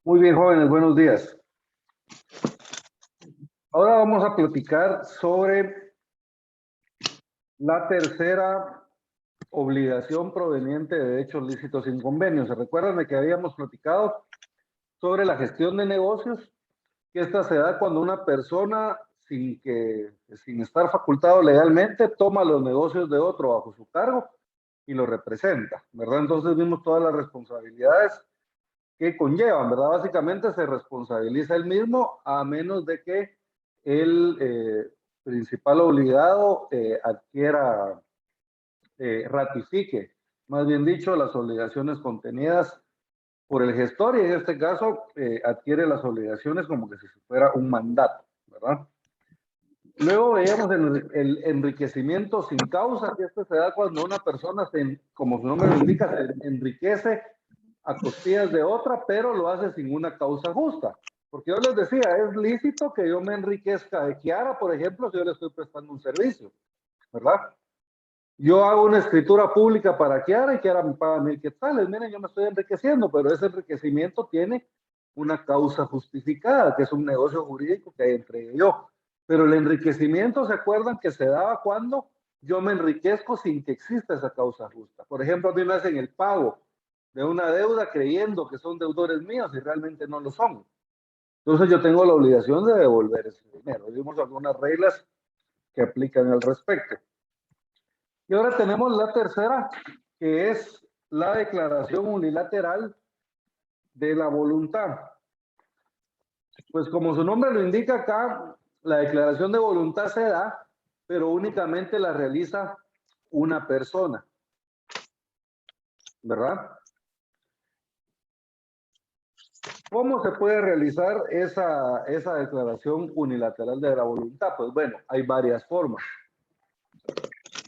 Muy bien, jóvenes, buenos días. Ahora vamos a platicar sobre la tercera obligación proveniente de hechos lícitos sin convenio. ¿Se recuerdan de que habíamos platicado sobre la gestión de negocios? Que esta se da cuando una persona, sin estar facultado legalmente, toma los negocios de otro bajo su cargo y lo representa, ¿verdad? Entonces vimos todas las responsabilidades que conllevan, ¿verdad? Básicamente se responsabiliza él mismo a menos de que el principal obligado ratifique, más bien dicho, las obligaciones contenidas por el gestor y en este caso adquiere las obligaciones como que si fuera un mandato, ¿verdad? Luego veíamos el enriquecimiento sin causa, que esto se da cuando una persona, como su nombre lo indica, se enriquece a costillas de otra, pero lo hace sin una causa justa. Porque yo les decía, es lícito que yo me enriquezca de Kiara, por ejemplo, si yo le estoy prestando un servicio, ¿verdad? Yo hago una escritura pública para Kiara y Kiara me paga 1,000 quetzales. Miren, yo me estoy enriqueciendo, pero ese enriquecimiento tiene una causa justificada, que es un negocio jurídico que hay entre yo. Pero el enriquecimiento, ¿se acuerdan que se daba cuando yo me enriquezco sin que exista esa causa justa? Por ejemplo, a mí me hacen el pago de una deuda creyendo que son deudores míos y realmente no lo son. Entonces yo tengo la obligación de devolver ese dinero. Vimos algunas reglas que aplican al respecto. Y ahora tenemos la tercera, que es la declaración unilateral de la voluntad. Pues como su nombre lo indica acá, la declaración de voluntad se da, pero únicamente la realiza una persona, ¿verdad? ¿Cómo se puede realizar esa declaración unilateral de la voluntad? Pues bueno, hay varias formas.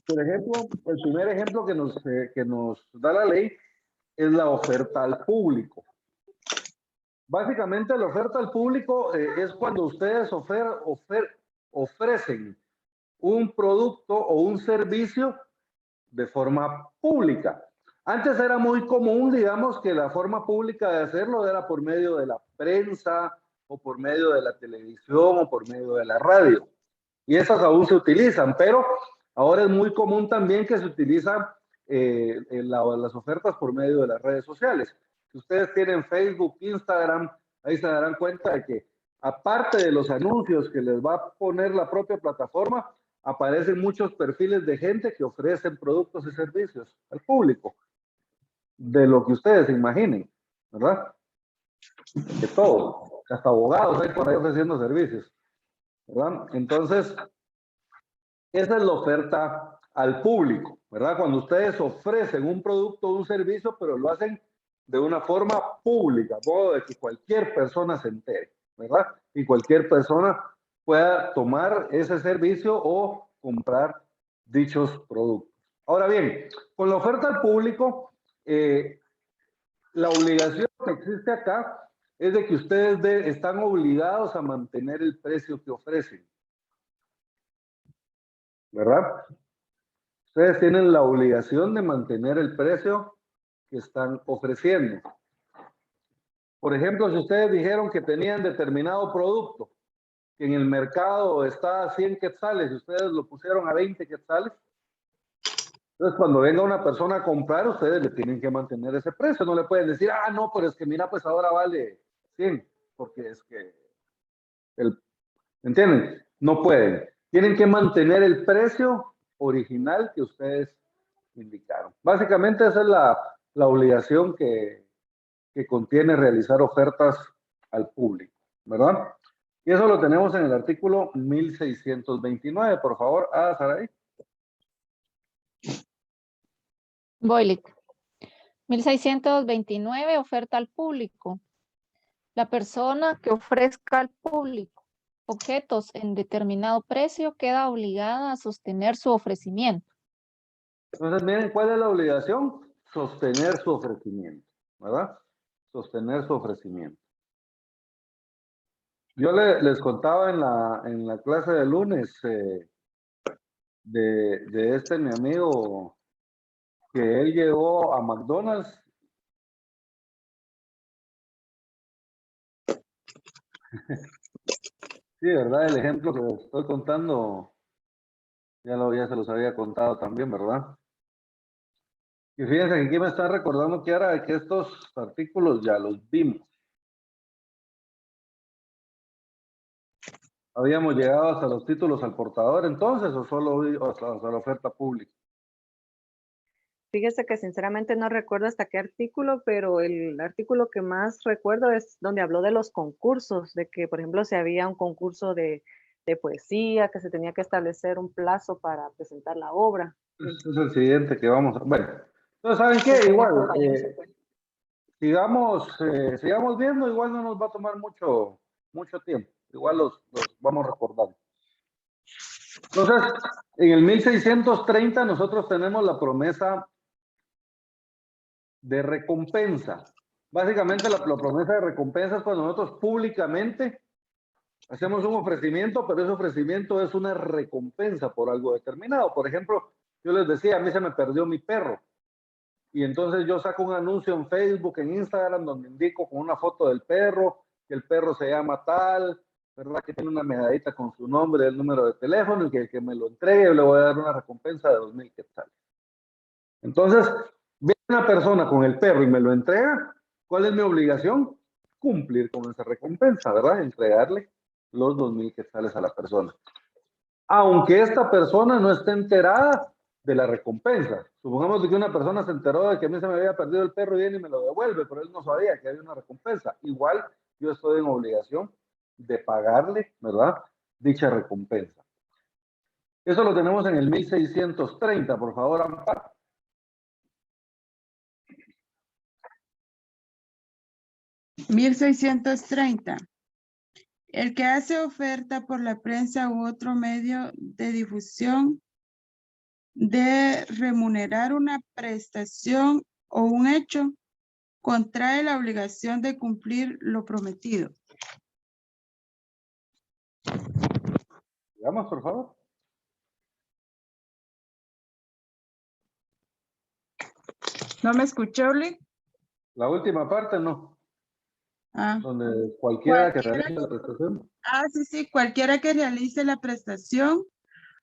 Por ejemplo, el primer ejemplo que nos da la ley es la oferta al público. Básicamente, la oferta al público es cuando ustedes ofrecen un producto o un servicio de forma pública. Antes era muy común, digamos, que la forma pública de hacerlo era por medio de la prensa o por medio de la televisión o por medio de la radio. Y esas aún se utilizan, pero ahora es muy común también que se utilizan las ofertas por medio de las redes sociales. Si ustedes tienen Facebook, Instagram, ahí se darán cuenta de que aparte de los anuncios que les va a poner la propia plataforma, aparecen muchos perfiles de gente que ofrecen productos y servicios al público, de lo que ustedes se imaginen, ¿verdad? De todo, hasta abogados hay por ahí ofreciendo servicios, ¿verdad? Entonces, esa es la oferta al público, ¿verdad? Cuando ustedes ofrecen un producto o un servicio, pero lo hacen de una forma pública, modo de que cualquier persona se entere, ¿verdad? Y cualquier persona pueda tomar ese servicio o comprar dichos productos. Ahora bien, con la oferta al público, la obligación que existe acá es de que ustedes están obligados a mantener el precio que ofrecen, ¿verdad? Ustedes tienen la obligación de mantener el precio que están ofreciendo. Por ejemplo, si ustedes dijeron que tenían determinado producto que en el mercado está a 100 quetzales y ustedes lo pusieron a 20 quetzales, entonces cuando venga una persona a comprar, ustedes le tienen que mantener ese precio. No le pueden decir, ah, no, pero es que mira, pues ahora vale 100, porque es que, ¿entienden? No pueden. Tienen que mantener el precio original que ustedes indicaron. Básicamente esa es la obligación que contiene realizar ofertas al público, ¿verdad? Y eso lo tenemos en el artículo 1629. Por favor, Saraí. Boylick. 1629, oferta al público. La persona que ofrezca al público objetos en determinado precio queda obligada a sostener su ofrecimiento. Entonces, miren, ¿cuál es la obligación? Sostener su ofrecimiento, ¿verdad? Sostener su ofrecimiento. Yo les contaba en la clase de lunes de mi amigo, que él llegó a McDonald's Sí, ¿verdad? El ejemplo que les estoy contando, ya se los había contado también, ¿verdad? Y fíjense que aquí me está recordando, Kiara, de que estos artículos ya los vimos. ¿Habíamos llegado hasta los títulos al portador entonces o solo hasta la oferta pública? Fíjese que sinceramente no recuerdo hasta qué artículo, pero el artículo que más recuerdo es donde habló de los concursos, de que, por ejemplo, si había un concurso de poesía, que se tenía que establecer un plazo para presentar la obra. Este es el siguiente que vamos a... Bueno, entonces, ¿saben Que qué? con Igual, esto también se puede. sigamos viendo, igual no nos va a tomar mucho tiempo. Igual los vamos recordando. Entonces, en el 1630 nosotros tenemos la promesa de recompensa. Básicamente la promesa de recompensa es cuando nosotros públicamente hacemos un ofrecimiento, pero ese ofrecimiento es una recompensa por algo determinado. Por ejemplo, yo les decía, a mí se me perdió mi perro. Y entonces yo saco un anuncio en Facebook, en Instagram, donde indico con una foto del perro, que el perro se llama tal, ¿verdad? Que tiene una medallita con su nombre, el número de teléfono, y que el que me lo entregue, yo le voy a dar una recompensa de 2,000 quetzales. Entonces, viene una persona con el perro y me lo entrega, ¿cuál es mi obligación? Cumplir con esa recompensa, ¿verdad? Entregarle los 2,000 quetzales a la persona. Aunque esta persona no esté enterada de la recompensa. Supongamos que una persona se enteró de que a mí se me había perdido el perro y viene y me lo devuelve, pero él no sabía que había una recompensa. Igual yo estoy en obligación de pagarle, ¿verdad? Dicha recompensa. Eso lo tenemos en el 1630, por favor, Amparo. (1630) El que hace oferta por la prensa u otro medio de difusión de remunerar una prestación o un hecho, contrae la obligación de cumplir lo prometido. Digamos, por favor. ¿No me escuchó, Lee? La última parte no. Ah. Donde cualquiera que Cualquiera realice la prestación. sí, cualquiera que realice la prestación,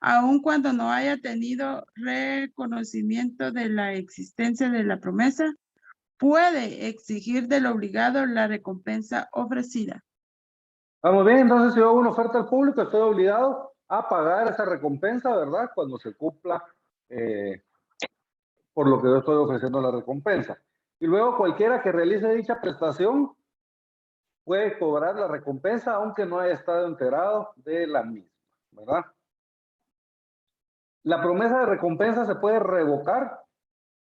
aun cuando no haya tenido reconocimiento de la existencia de la promesa, puede exigir del obligado la recompensa ofrecida. Vamos bien, entonces si yo hago una oferta al público, estoy obligado a pagar esa recompensa, ¿verdad? Cuando se cumpla por lo que yo estoy ofreciendo la recompensa. Y luego cualquiera que realice dicha prestación puede cobrar la recompensa aunque no haya estado enterado de la misma, ¿verdad? La promesa de recompensa se puede revocar,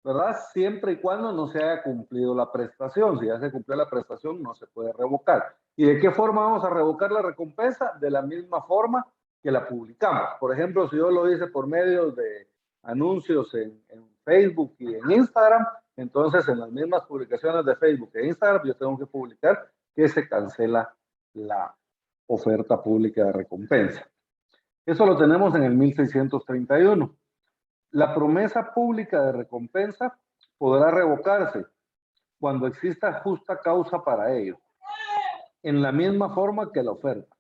¿verdad? Siempre y cuando no se haya cumplido la prestación. Si ya se cumplió la prestación, no se puede revocar. ¿Y de qué forma vamos a revocar la recompensa? De la misma forma que la publicamos. Por ejemplo, si yo lo hice por medio de anuncios en Facebook y en Instagram, entonces en las mismas publicaciones de Facebook e Instagram yo tengo que publicar que se cancela la oferta pública de recompensa. Eso lo tenemos en el 1631. La promesa pública de recompensa podrá revocarse cuando exista justa causa para ello, en la misma forma que la oferta,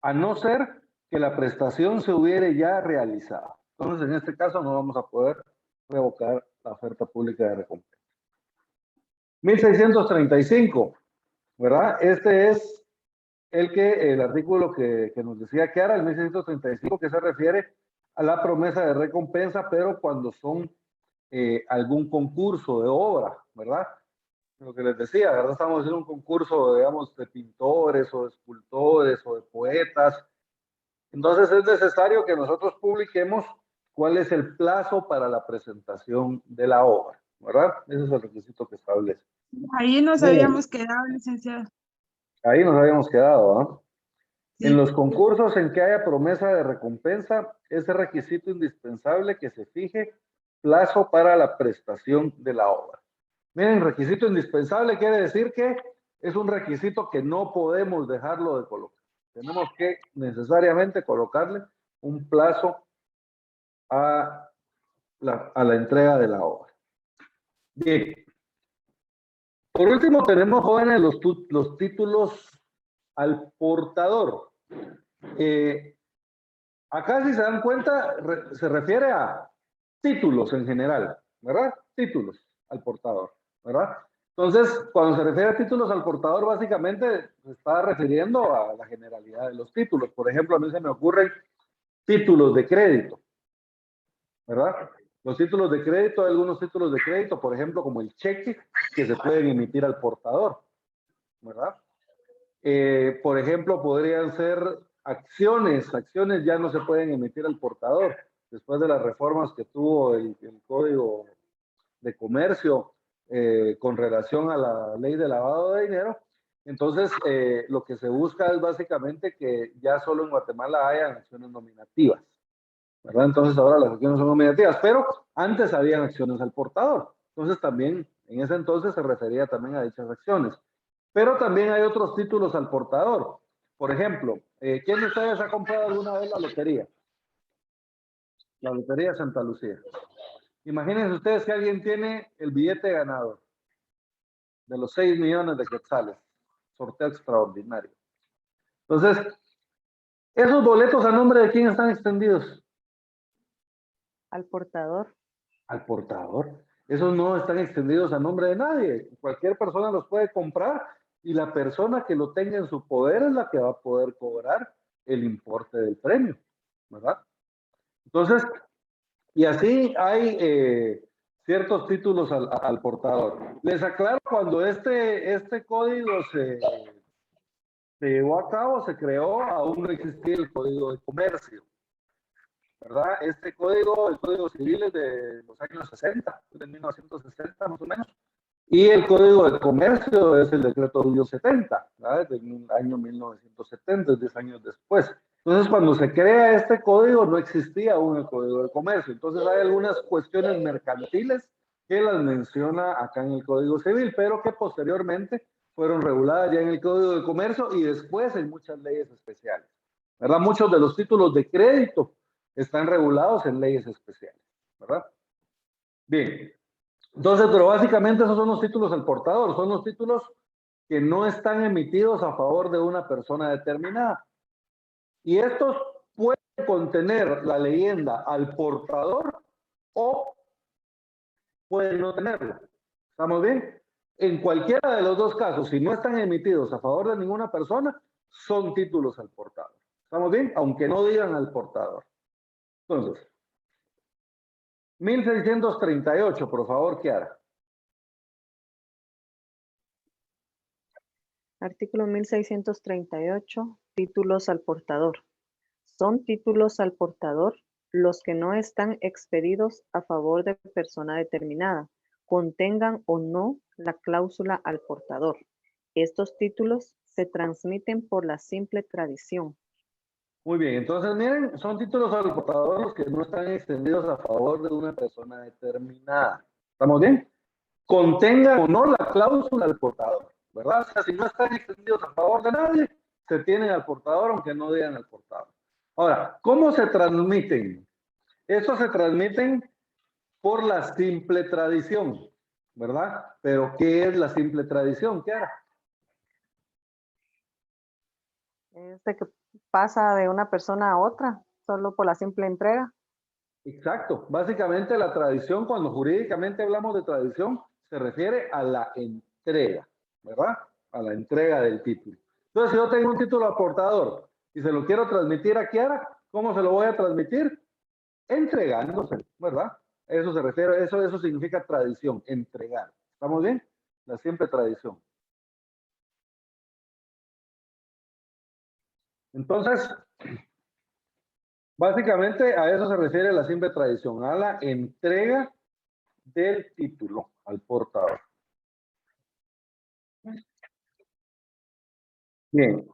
a no ser que la prestación se hubiere ya realizado. Entonces, en este caso, no vamos a poder revocar la oferta pública de recompensa. 1635, ¿verdad? Este es el artículo que nos decía que era el 1635, que se refiere a la promesa de recompensa, pero cuando son algún concurso de obra, ¿verdad? Lo que les decía, ¿verdad? Estamos haciendo un concurso, digamos, de pintores o de escultores o de poetas. Entonces es necesario que nosotros publiquemos cuál es el plazo para la presentación de la obra, ¿verdad? Ese es el requisito que establece. Ahí nos habíamos quedado, licenciado. Ahí nos habíamos quedado, ¿no? Sí. En los concursos en que haya promesa de recompensa, es requisito indispensable que se fije plazo para la prestación de la obra. Miren, requisito indispensable quiere decir que es un requisito que no podemos dejarlo de colocar. Tenemos que necesariamente colocarle un plazo a la entrega de la obra. Bien. Por último, tenemos, jóvenes, los títulos al portador. Acá, si se dan cuenta, se refiere a títulos en general, ¿verdad? Títulos al portador, ¿verdad? Entonces, cuando se refiere a títulos al portador, básicamente se está refiriendo a la generalidad de los títulos. Por ejemplo, a mí se me ocurren títulos de crédito, ¿verdad? Los títulos de crédito, hay algunos títulos de crédito, por ejemplo, como el cheque, que se pueden emitir al portador, ¿verdad? Por ejemplo, podrían ser acciones ya no se pueden emitir al portador, después de las reformas que tuvo el Código de Comercio con relación a la ley de lavado de dinero. Entonces, lo que se busca es básicamente que ya solo en Guatemala hayan acciones nominativas, ¿verdad? Entonces ahora las acciones son nominativas, pero antes habían acciones al portador. Entonces también, en ese entonces se refería también a dichas acciones. Pero también hay otros títulos al portador. Por ejemplo, ¿quién de ustedes ha comprado alguna vez la lotería? La Lotería de Santa Lucía. Imagínense ustedes que alguien tiene el billete ganador de los 6 millones de quetzales. Sorteo extraordinario. Entonces, ¿esos boletos a nombre de quién están extendidos? Al portador. Al portador. Esos no están extendidos a nombre de nadie. Cualquier persona los puede comprar y la persona que lo tenga en su poder es la que va a poder cobrar el importe del premio, ¿verdad? Entonces, y así hay ciertos títulos al portador. Les aclaro, cuando este código se llevó a cabo, se creó, aún no existía el Código de Comercio, ¿verdad? Este código, el Código Civil es de los años 60, de 1960 más o menos, y el Código de Comercio es el Decreto 70, ¿verdad? Del año 1970, 10 años después. Entonces, cuando se crea este código, no existía aún el Código de Comercio. Entonces, hay algunas cuestiones mercantiles que las menciona acá en el Código Civil, pero que posteriormente fueron reguladas ya en el Código de Comercio y después en muchas leyes especiales, ¿verdad? Muchos de los títulos de crédito están regulados en leyes especiales, ¿verdad? Bien. Entonces, pero básicamente esos son los títulos al portador, son los títulos que no están emitidos a favor de una persona determinada. Y estos pueden contener la leyenda al portador o pueden no tenerlo. ¿Estamos bien? En cualquiera de los dos casos, si no están emitidos a favor de ninguna persona, son títulos al portador. ¿Estamos bien? Aunque no digan al portador. Entonces, 1638, por favor, Kiara. Artículo 1638. Títulos al portador. Son títulos al portador los que no están expedidos a favor de persona determinada, contengan o no la cláusula al portador. Estos títulos se transmiten por la simple tradición. Muy bien, entonces miren, son títulos al portador los que no están extendidos a favor de una persona determinada. ¿Estamos bien? Contengan o no la cláusula al portador, ¿verdad? O sea, si no están extendidos a favor de nadie, se tienen al portador aunque no digan al portador. Ahora, ¿cómo se transmiten? Estos se transmiten por la simple tradición, ¿verdad? Pero ¿qué es la simple tradición? ¿Qué hará? Es de que pasa de una persona a otra, solo por la simple entrega. Exacto. Básicamente la tradición, cuando jurídicamente hablamos de tradición, se refiere a la entrega, ¿verdad? A la entrega del título. Entonces, si yo tengo un título aportador y se lo quiero transmitir a Kiara, ¿cómo se lo voy a transmitir? Entregándose, ¿verdad? Eso se refiere, eso significa tradición, entregar. ¿Estamos bien? La simple tradición. Entonces, básicamente a eso se refiere la simple tradición, a la entrega del título al portador. Bien.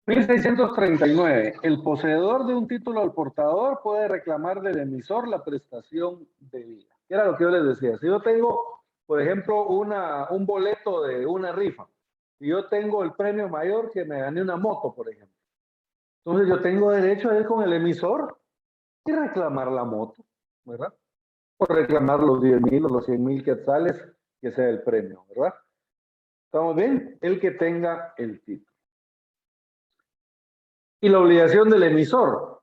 (1639) El poseedor de un título al portador puede reclamar del emisor la prestación debida. ¿Qué era lo que yo les decía? Si yo tengo, por ejemplo, un boleto de una rifa y yo tengo el premio mayor que me gané una moto, por ejemplo. Entonces yo tengo derecho a ir con el emisor y reclamar la moto, ¿verdad? Por reclamar los 10,000 o los 100,000 quetzales que sea el premio, ¿verdad? ¿Estamos bien? El que tenga el título. Y la obligación del emisor,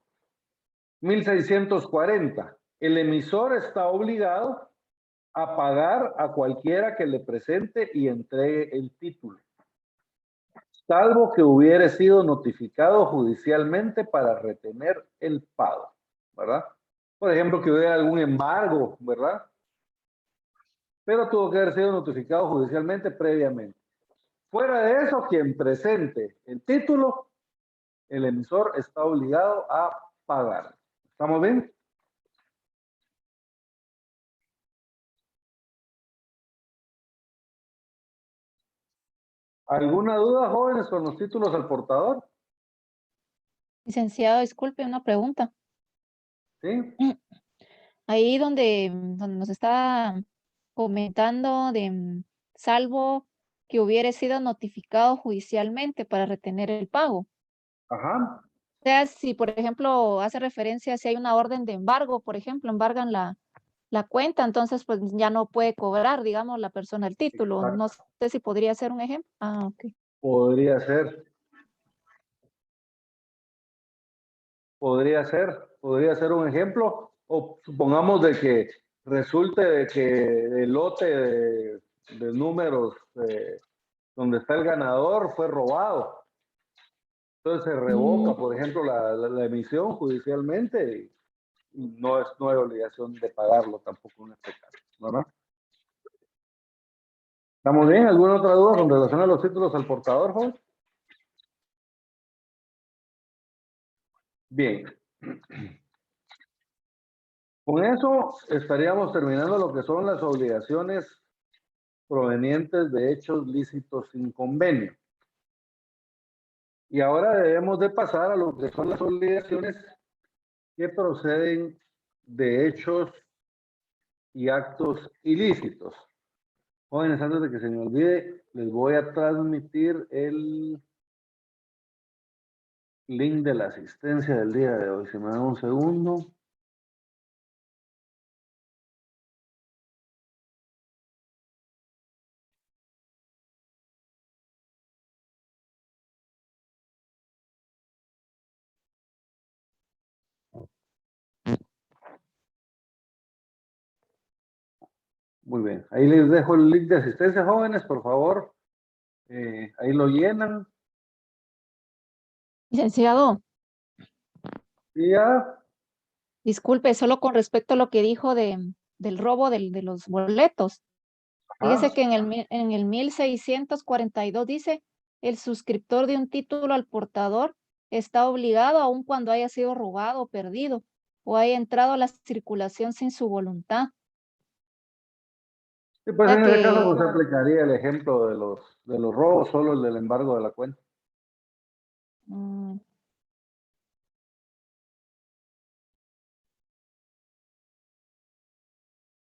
1640. El emisor está obligado a pagar a cualquiera que le presente y entregue el título, salvo que hubiere sido notificado judicialmente para retener el pago, ¿verdad? Por ejemplo, que hubiera algún embargo, ¿verdad? Pero tuvo que haber sido notificado judicialmente previamente. Fuera de eso, quien presente el título, el emisor está obligado a pagar. ¿Estamos bien? ¿Alguna duda, jóvenes, con los títulos al portador? Licenciado, disculpe, una pregunta. ¿Sí? Ahí donde nos está comentando de salvo que hubiere sido notificado judicialmente para retener el pago. Ajá. O sea, si por ejemplo hace referencia si hay una orden de embargo, por ejemplo, embargan la cuenta, entonces pues ya no puede cobrar, digamos, la persona el título. Exacto. No sé si podría ser un ejemplo. Ah, ok. Podría ser. Podría ser un ejemplo. O supongamos de que resulte de que el lote de números donde está el ganador fue robado. Entonces se revoca, por ejemplo, la emisión judicialmente y no hay obligación de pagarlo tampoco en este caso, ¿verdad? ¿Estamos bien? ¿Alguna otra duda con relación a los títulos al portador, joven? Bien. Con eso estaríamos terminando lo que son las obligaciones provenientes de hechos lícitos sin convenio. Y ahora debemos de pasar a lo que son las obligaciones que proceden de hechos y actos ilícitos. Jóvenes, antes de que se me olvide, les voy a transmitir el link de la asistencia del día de hoy. Si me dan un segundo. Muy bien. Ahí les dejo el link de asistencia, jóvenes, por favor. Ahí lo llenan. Licenciado, Y ya. disculpe, solo con respecto a lo que dijo del robo de los boletos. Fíjese que en el 1642 dice, el suscriptor de un título al portador está obligado aun cuando haya sido robado o perdido o haya entrado a la circulación sin su voluntad. Sí, O pues sea en ese caso que, pues, se aplicaría el ejemplo de los robos, solo el del embargo de la cuenta. mm,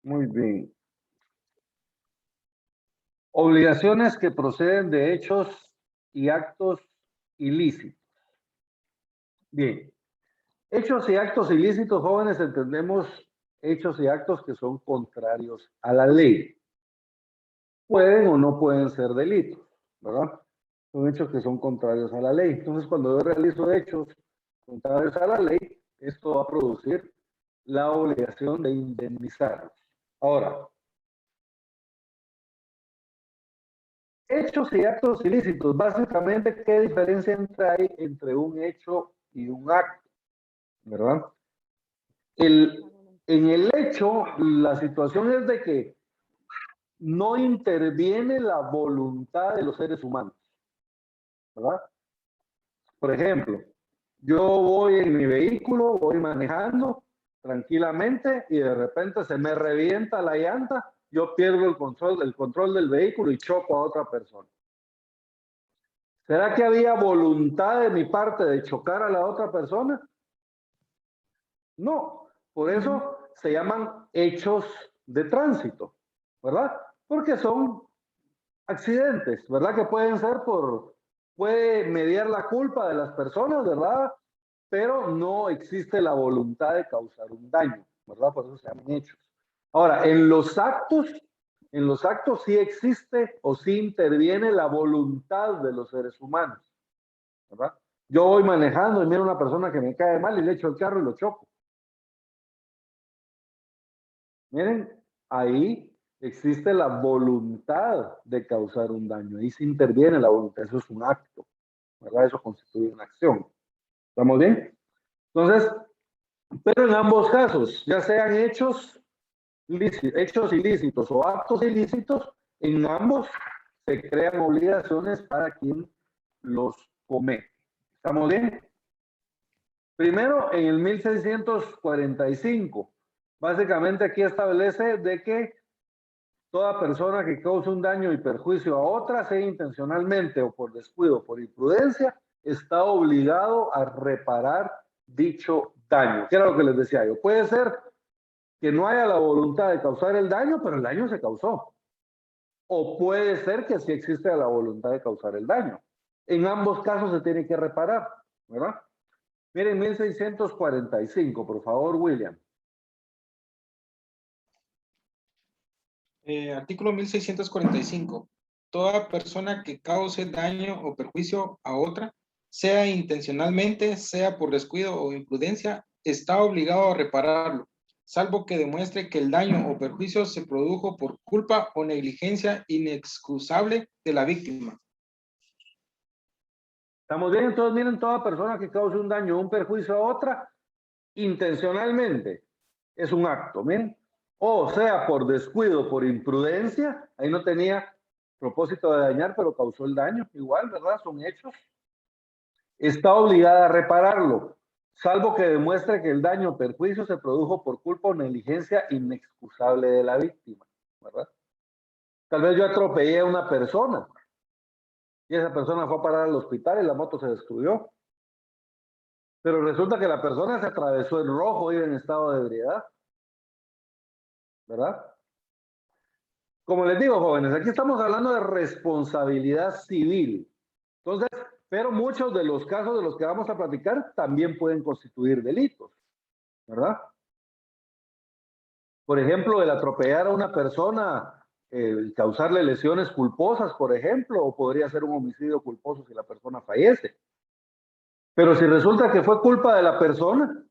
Muy bien. Obligaciones que proceden de hechos y actos ilícitos. Bien. Hechos y actos ilícitos, jóvenes, entendemos hechos y actos que son contrarios a la ley. Pueden o no pueden ser delitos, ¿verdad? Son hechos que son contrarios a la ley. Entonces, cuando yo realizo hechos contrarios a la ley, esto va a producir la obligación de indemnizarlos. Ahora, hechos y actos ilícitos, básicamente, ¿qué diferencia hay entre un hecho y un acto? ¿Verdad? En el hecho, la situación es de que no interviene la voluntad de los seres humanos, ¿verdad? Por ejemplo, yo voy en mi vehículo, voy manejando tranquilamente y de repente se me revienta la llanta, yo pierdo el control del vehículo y choco a otra persona. ¿Será que había voluntad de mi parte de chocar a la otra persona? No, por eso se llaman hechos de tránsito, ¿verdad? Porque son accidentes, ¿verdad? Que pueden ser puede mediar la culpa de las personas, ¿verdad? Pero no existe la voluntad de causar un daño, ¿verdad? Por eso se llaman hechos. Ahora, en los actos En los actos sí existe o sí interviene la voluntad de los seres humanos, ¿verdad? Yo voy manejando y miro a una persona que me cae mal y le echo el carro y lo choco. Miren, ahí existe la voluntad de causar un daño. Ahí se interviene la voluntad. Eso es un acto, ¿verdad? Eso constituye una acción. ¿Estamos bien? Entonces, pero en ambos casos, ya sean hechos ilícitos o actos ilícitos, en ambos se crean obligaciones para quien los comete. ¿Estamos bien? Primero, en el 1645, básicamente aquí establece de que toda persona que cause un daño y perjuicio a otra, sea intencionalmente o por descuido o por imprudencia, está obligado a reparar dicho daño. ¿Qué era lo que les decía yo? Puede ser que no haya la voluntad de causar el daño, pero el daño se causó. O puede ser que sí existe la voluntad de causar el daño. En ambos casos se tiene que reparar, ¿verdad? Miren, 1645, por favor, William. Artículo 1645. Toda persona que cause daño o perjuicio a otra, sea intencionalmente, sea por descuido o imprudencia, está obligado a repararlo, salvo que demuestre que el daño o perjuicio se produjo por culpa o negligencia inexcusable de la víctima. ¿Estamos bien? Entonces, miren, toda persona que cause un daño o un perjuicio a otra, intencionalmente, es un acto, miren. O sea, por descuido, por imprudencia, ahí no tenía propósito de dañar, pero causó el daño, igual, ¿verdad? Son hechos. Está obligada a repararlo, salvo que demuestre que el daño o perjuicio se produjo por culpa o negligencia inexcusable de la víctima, ¿verdad? Tal vez yo atropellé a una persona y esa persona fue a parar al hospital y la moto se destruyó. Pero resulta que la persona se atravesó en rojo y en estado de ebriedad, ¿verdad? Como les digo, jóvenes, aquí estamos hablando de responsabilidad civil. Entonces, pero muchos de los casos de los que vamos a platicar también pueden constituir delitos, ¿verdad? Por ejemplo, el atropellar a una persona, el causarle lesiones culposas, por ejemplo, o podría ser un homicidio culposo si la persona fallece. Pero si resulta que fue culpa de la persona,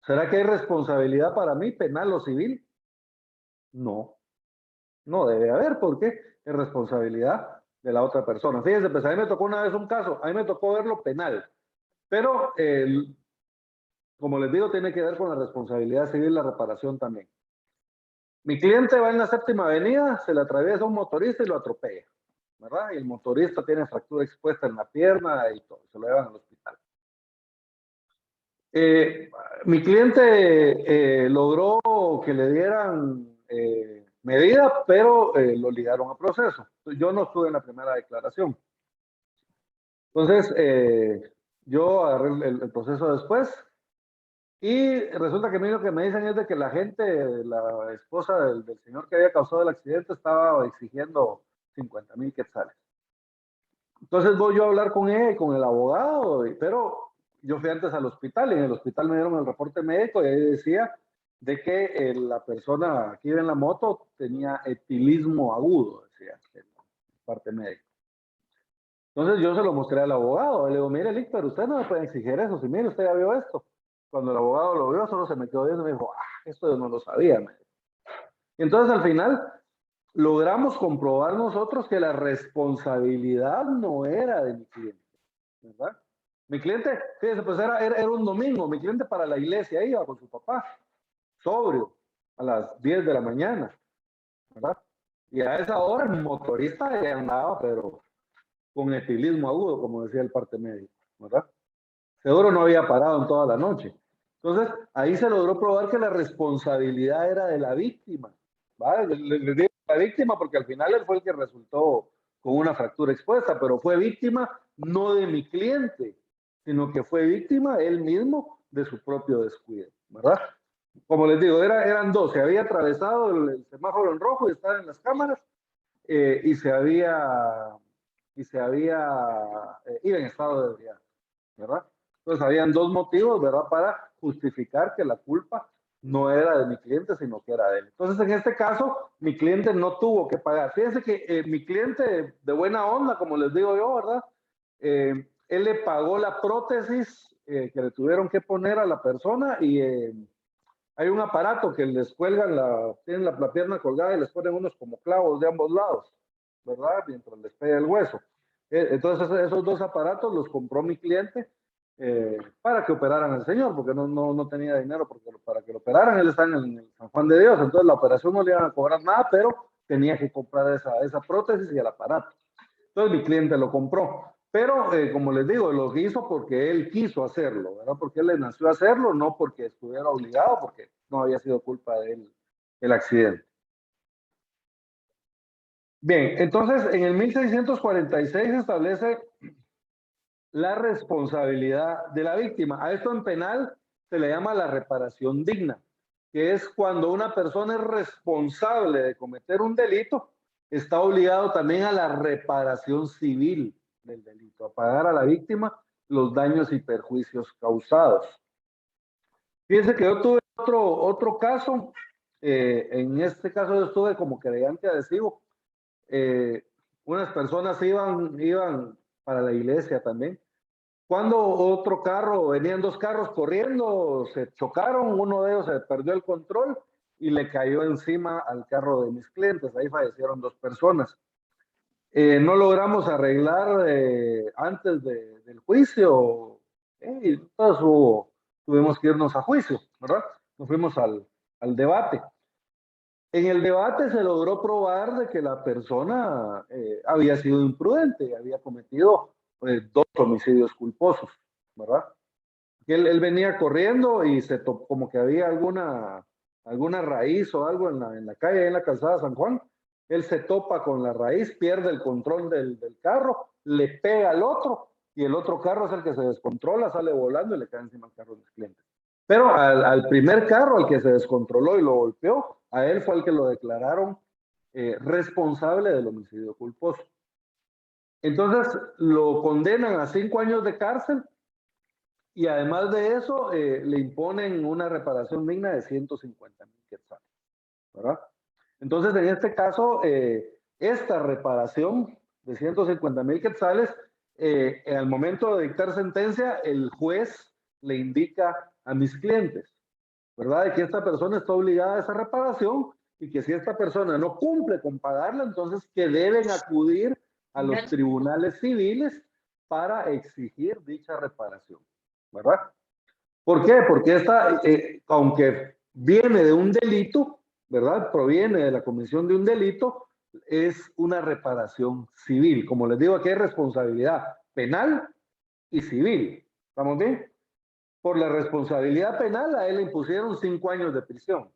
¿será que hay responsabilidad para mí, penal o civil? No, no debe haber, porque es responsabilidad de la otra persona. Fíjense, pues a mí me tocó una vez un caso, a mí me tocó verlo penal, pero como les digo, tiene que ver con la responsabilidad civil, la reparación también. Mi cliente va en la Séptima Avenida, se le atraviesa un motorista y lo atropella, ¿verdad? Y el motorista tiene fractura expuesta en la pierna y todo, se lo llevan al hospital. Mi cliente logró que le dieran medida, pero lo ligaron a proceso. Yo no estuve en la primera declaración. Entonces, yo agarré el proceso después y resulta que a mí lo que me dicen es de que la gente, la esposa del señor que había causado el accidente estaba exigiendo 50,000 quetzales. Entonces voy yo a hablar con ella y con el abogado, pero yo fui antes al hospital y en el hospital me dieron el reporte médico y ahí decía de que la persona que iba en la moto tenía etilismo agudo, decía en la parte médica. Entonces yo se lo mostré al abogado, le digo, mire, Lick, pero usted no me puede exigir eso, si mire, usted ya vio esto. Cuando el abogado lo vio, solo se me quedó viendo y me dijo, esto yo no lo sabía. Y entonces al final logramos comprobar nosotros que la responsabilidad no era de mi cliente, ¿verdad? Mi cliente, fíjense, pues era un domingo, mi cliente para la iglesia iba con su papá, sobrio, a las 10 de la mañana, ¿verdad? Y a esa hora el motorista ya andaba, pero con etilismo agudo, como decía el parte médico, ¿verdad? Seguro no había parado en toda la noche. Entonces, ahí se logró probar que la responsabilidad era de la víctima, ¿vale? Les digo la víctima porque al final él fue el que resultó con una fractura expuesta, pero fue víctima no de mi cliente, sino que fue víctima él mismo de su propio descuido, ¿verdad? Como les digo, eran dos, se había atravesado el semáforo en rojo y estaba en las cámaras, y se había iba en estado de ebriedad, ¿verdad? Entonces habían dos motivos, ¿verdad? Para justificar que la culpa no era de mi cliente, sino que era de él. Entonces, en este caso, mi cliente no tuvo que pagar. Fíjense que mi cliente, de buena onda, como les digo yo, ¿verdad? Él le pagó la prótesis que le tuvieron que poner a la persona y hay un aparato que les cuelgan, tienen la pierna colgada y les ponen unos como clavos de ambos lados, ¿verdad? Mientras les pega el hueso. Entonces, esos dos aparatos los compró mi cliente para que operaran al señor, porque no tenía dinero para que lo operaran. Él está en el San Juan de Dios, entonces la operación no le iban a cobrar nada, pero tenía que comprar esa prótesis y el aparato. Entonces mi cliente lo compró. Pero, como les digo, lo hizo porque él quiso hacerlo, ¿verdad? Porque él le nació a hacerlo, no porque estuviera obligado, porque no había sido culpa de él el accidente. Bien, entonces en el 1646 se establece la responsabilidad de la víctima. A esto en penal se le llama la reparación digna, que es cuando una persona es responsable de cometer un delito, está obligado también a la reparación civil del delito, a pagar a la víctima los daños y perjuicios causados. Fíjense que yo tuve otro caso, en este caso yo estuve como querellante adhesivo. Unas personas iban para la iglesia también. Cuando otro carro, venían dos carros corriendo, se chocaron, uno de ellos se perdió el control y le cayó encima al carro de mis clientes. Ahí fallecieron dos personas. No logramos arreglar antes del juicio y entonces tuvimos que irnos a juicio, ¿verdad? Nos fuimos al debate. En el debate se logró probar de que la persona había sido imprudente, había cometido dos homicidios culposos, ¿verdad? Él venía corriendo y se topó, como que había alguna raíz o algo en la calle, en la calzada San Juan. Él se topa con la raíz, pierde el control del carro, le pega al otro y el otro carro es el que se descontrola, sale volando y le cae encima al carro de los clientes. Pero al primer carro, al que se descontroló y lo golpeó, a él fue el que lo declararon responsable del homicidio culposo. Entonces lo condenan a 5 años de cárcel y además de eso le imponen una reparación digna de 150,000 quetzales, ¿verdad? Entonces en este caso, esta reparación de 150,000 quetzales, al momento de dictar sentencia, el juez le indica a mis clientes, ¿verdad? De que esta persona está obligada a esa reparación y que si esta persona no cumple con pagarla, entonces que deben acudir a los tribunales civiles para exigir dicha reparación, ¿verdad? ¿Por qué? Porque esta, aunque viene de un delito, ¿verdad? Proviene de la comisión de un delito, es una reparación civil. Como les digo, aquí hay responsabilidad penal y civil. ¿Estamos bien? Por la responsabilidad penal a él le impusieron 5 años de prisión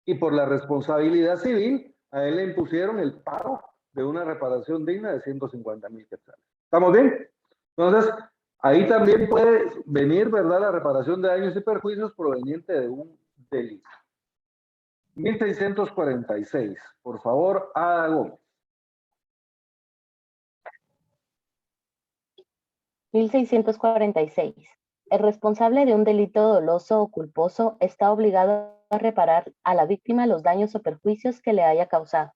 y por la responsabilidad civil a él le impusieron el pago de una reparación digna de 150,000 quetzales. ¿Estamos bien? Entonces, ahí también puede venir, ¿verdad?, la reparación de daños y perjuicios proveniente de un delito. 1646, por favor, Ada Gómez. 1646. El responsable de un delito doloso o culposo está obligado a reparar a la víctima los daños o perjuicios que le haya causado.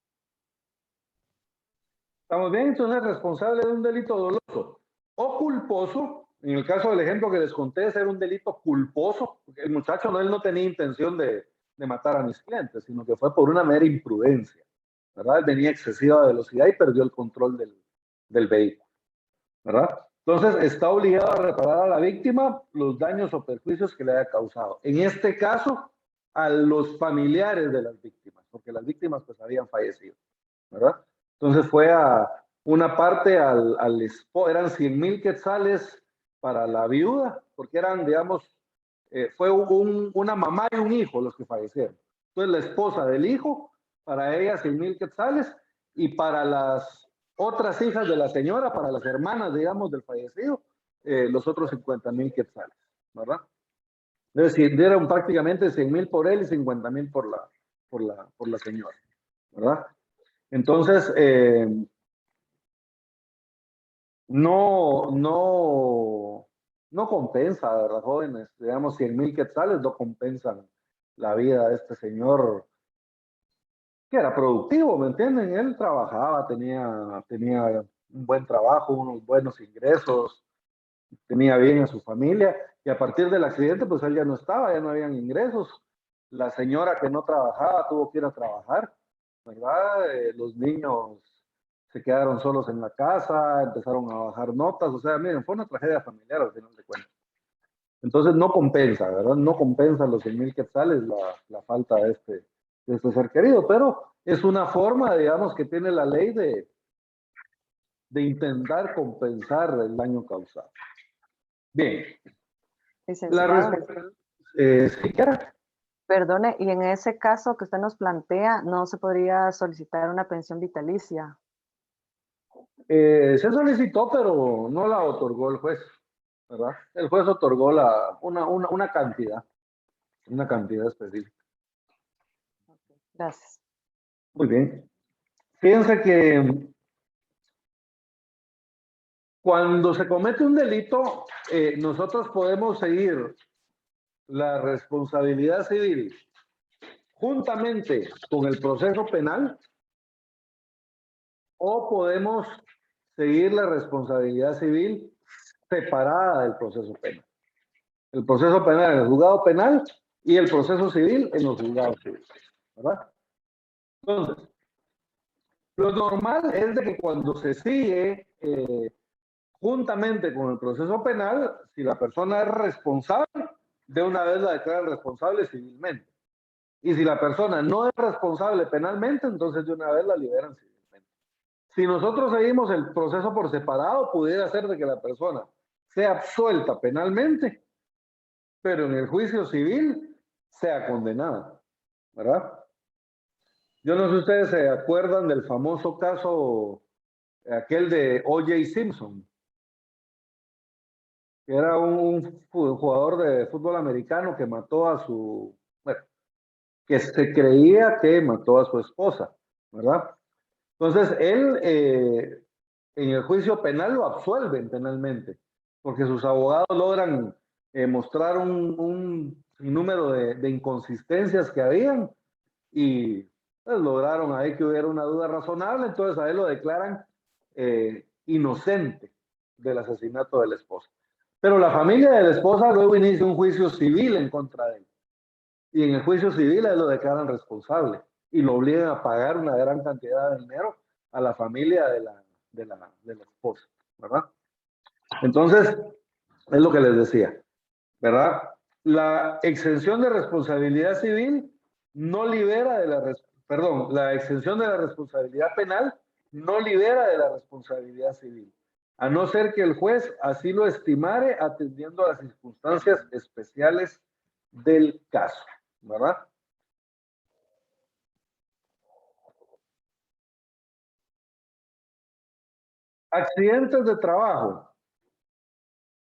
¿Estamos bien? Entonces, responsable de un delito doloso o culposo, en el caso del ejemplo que les conté, era un delito culposo, porque el muchacho él no tenía intención de matar a mis clientes, sino que fue por una mera imprudencia, ¿verdad? Él venía a excesiva velocidad y perdió el control del vehículo, ¿verdad? Entonces, está obligado a reparar a la víctima los daños o perjuicios que le haya causado. En este caso, a los familiares de las víctimas, porque las víctimas pues habían fallecido, ¿verdad? Entonces fue a una parte eran 100,000 quetzales para la viuda, porque eran, digamos, fue una mamá y un hijo los que fallecieron. Entonces la esposa del hijo, para ella 100,000 quetzales, y para las otras hijas de la señora, para las hermanas, digamos, del fallecido, los otros 50,000 quetzales, ¿verdad? Es decir, dieron prácticamente 100,000 por él y 50,000 por la señora, ¿verdad? Entonces, no compensa, ¿verdad, jóvenes? Digamos, 100,000 quetzales no compensan la vida de este señor, que era productivo, ¿me entienden? Él trabajaba, tenía un buen trabajo, unos buenos ingresos, tenía bien a su familia, y a partir del accidente, pues él ya no estaba, ya no habían ingresos. La señora que no trabajaba tuvo que ir a trabajar, ¿verdad? Los niños se quedaron solos en la casa, empezaron a bajar notas, o sea, miren, fue una tragedia familiar al final de cuentas. Entonces no compensa, ¿verdad? No compensa los 100,000 quetzales la falta de este ser querido, pero es una forma, digamos, que tiene la ley de intentar compensar el daño causado. Bien. La Licenciado, ¿sí queda? perdone, y en ese caso que usted nos plantea, ¿no se podría solicitar una pensión vitalicia? Se solicitó, pero no la otorgó el juez, ¿verdad? El juez otorgó una cantidad específica. Gracias. Muy bien. Fíjense que cuando se comete un delito, nosotros podemos seguir la responsabilidad civil juntamente con el proceso penal o podemos seguir la responsabilidad civil separada del proceso penal. El proceso penal en el juzgado penal y el proceso civil en los juzgados civiles, ¿verdad? Entonces, lo normal es de que cuando se sigue juntamente con el proceso penal, si la persona es responsable, de una vez la declaran responsable civilmente. Y si la persona no es responsable penalmente, entonces de una vez la liberan civilmente. Si nosotros seguimos el proceso por separado, pudiera ser de que la persona sea absuelta penalmente, pero en el juicio civil sea condenada, ¿verdad? Yo no sé si ustedes se acuerdan del famoso caso, aquel de O.J. Simpson, que era un jugador de fútbol americano que mató a su, bueno, que se creía que mató a su esposa, ¿verdad? Entonces, él en el juicio penal lo absuelven penalmente, porque sus abogados logran mostrar un sinnúmero de inconsistencias que habían y pues, lograron ahí que hubiera una duda razonable, entonces a él lo declaran inocente del asesinato de la esposa. Pero la familia de la esposa luego inicia un juicio civil en contra de él. Y en el juicio civil a él lo declaran responsable y lo obligan a pagar una gran cantidad de dinero a la familia de la esposa, ¿verdad? Entonces, es lo que les decía, ¿verdad? La exención de responsabilidad civil no libera de la exención de la responsabilidad penal no libera de la responsabilidad civil, a no ser que el juez así lo estimare atendiendo a las circunstancias especiales del caso, ¿verdad? Accidentes de trabajo.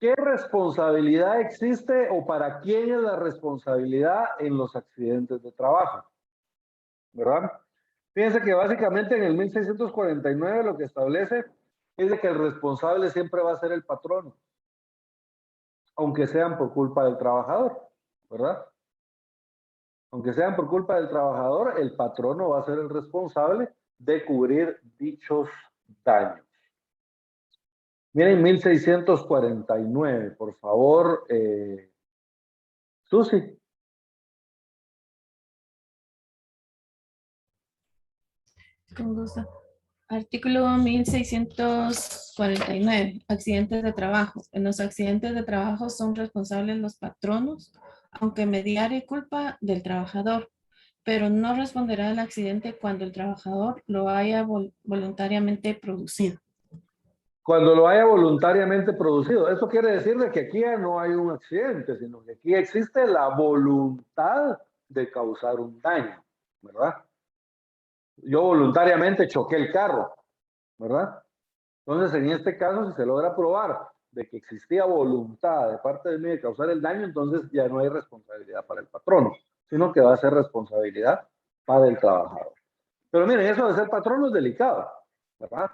¿Qué responsabilidad existe o para quién es la responsabilidad en los accidentes de trabajo? ¿Verdad? Fíjense que básicamente en el 1649 lo que establece es de que el responsable siempre va a ser el patrono, aunque sean por culpa del trabajador, ¿verdad? Aunque sean por culpa del trabajador, el patrono va a ser el responsable de cubrir dichos daños. Miren, 1649, por favor, Susi. Con gusto. Artículo 1649. Accidentes de trabajo. En los accidentes de trabajo son responsables los patronos, aunque mediare culpa del trabajador, pero no responderá al accidente cuando el trabajador lo haya voluntariamente producido. Cuando lo haya voluntariamente producido. Eso quiere decir de que aquí ya no hay un accidente, sino que aquí existe la voluntad de causar un daño, ¿verdad? Yo voluntariamente choqué el carro, ¿verdad? Entonces, en este caso, si se logra probar de que existía voluntad de parte de mí de causar el daño, entonces ya no hay responsabilidad para el patrono, sino que va a ser responsabilidad para el trabajador. Pero miren, eso de ser patrono es delicado, ¿verdad?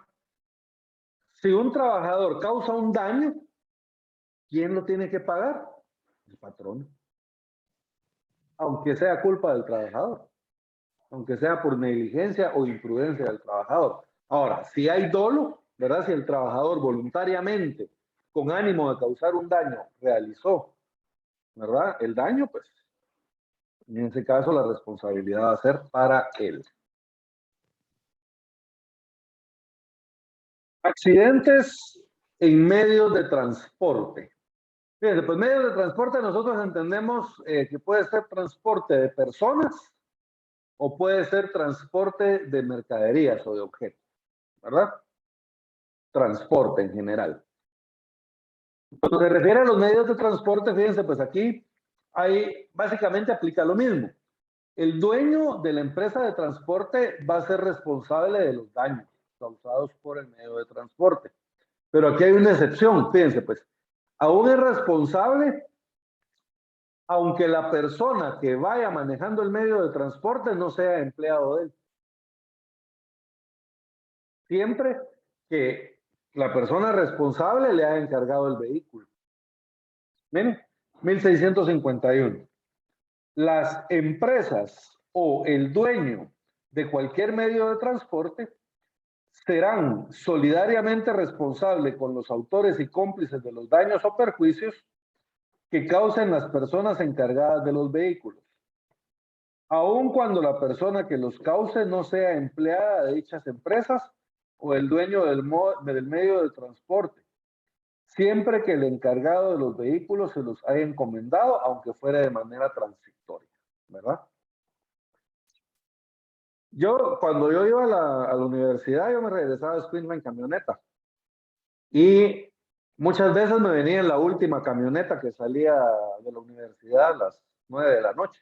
Si un trabajador causa un daño, ¿quién lo tiene que pagar? El patrón. aunque sea culpa del trabajador, aunque sea por negligencia o imprudencia del trabajador. Ahora, si hay dolo, ¿verdad? Si el trabajador voluntariamente, con ánimo de causar un daño, realizó, ¿verdad? El daño, pues, en ese caso la responsabilidad va a ser para él. Accidentes en medios de transporte. Fíjense, pues medios de transporte nosotros entendemos que puede ser transporte de personas o puede ser transporte de mercaderías o de objetos, ¿verdad? Transporte en general. Cuando se refiere a los medios de transporte, fíjense, pues aquí básicamente aplica lo mismo. El dueño de la empresa de transporte va a ser responsable de los daños causados por el medio de transporte. Pero aquí hay una excepción, fíjense, pues, aún es responsable aunque la persona que vaya manejando el medio de transporte no sea empleado de él. Siempre que la persona responsable le haya encargado el vehículo. Miren, 1651. Las empresas o el dueño de cualquier medio de transporte serán solidariamente responsables con los autores y cómplices de los daños o perjuicios que causen las personas encargadas de los vehículos, aun cuando la persona que los cause no sea empleada de dichas empresas o el dueño del medio de transporte, siempre que el encargado de los vehículos se los haya encomendado, aunque fuera de manera transitoria, ¿verdad? Cuando yo iba a la universidad, yo me regresaba a Escuintla en camioneta. Y muchas veces me venía en la última camioneta que salía de la universidad a las 9 de la noche.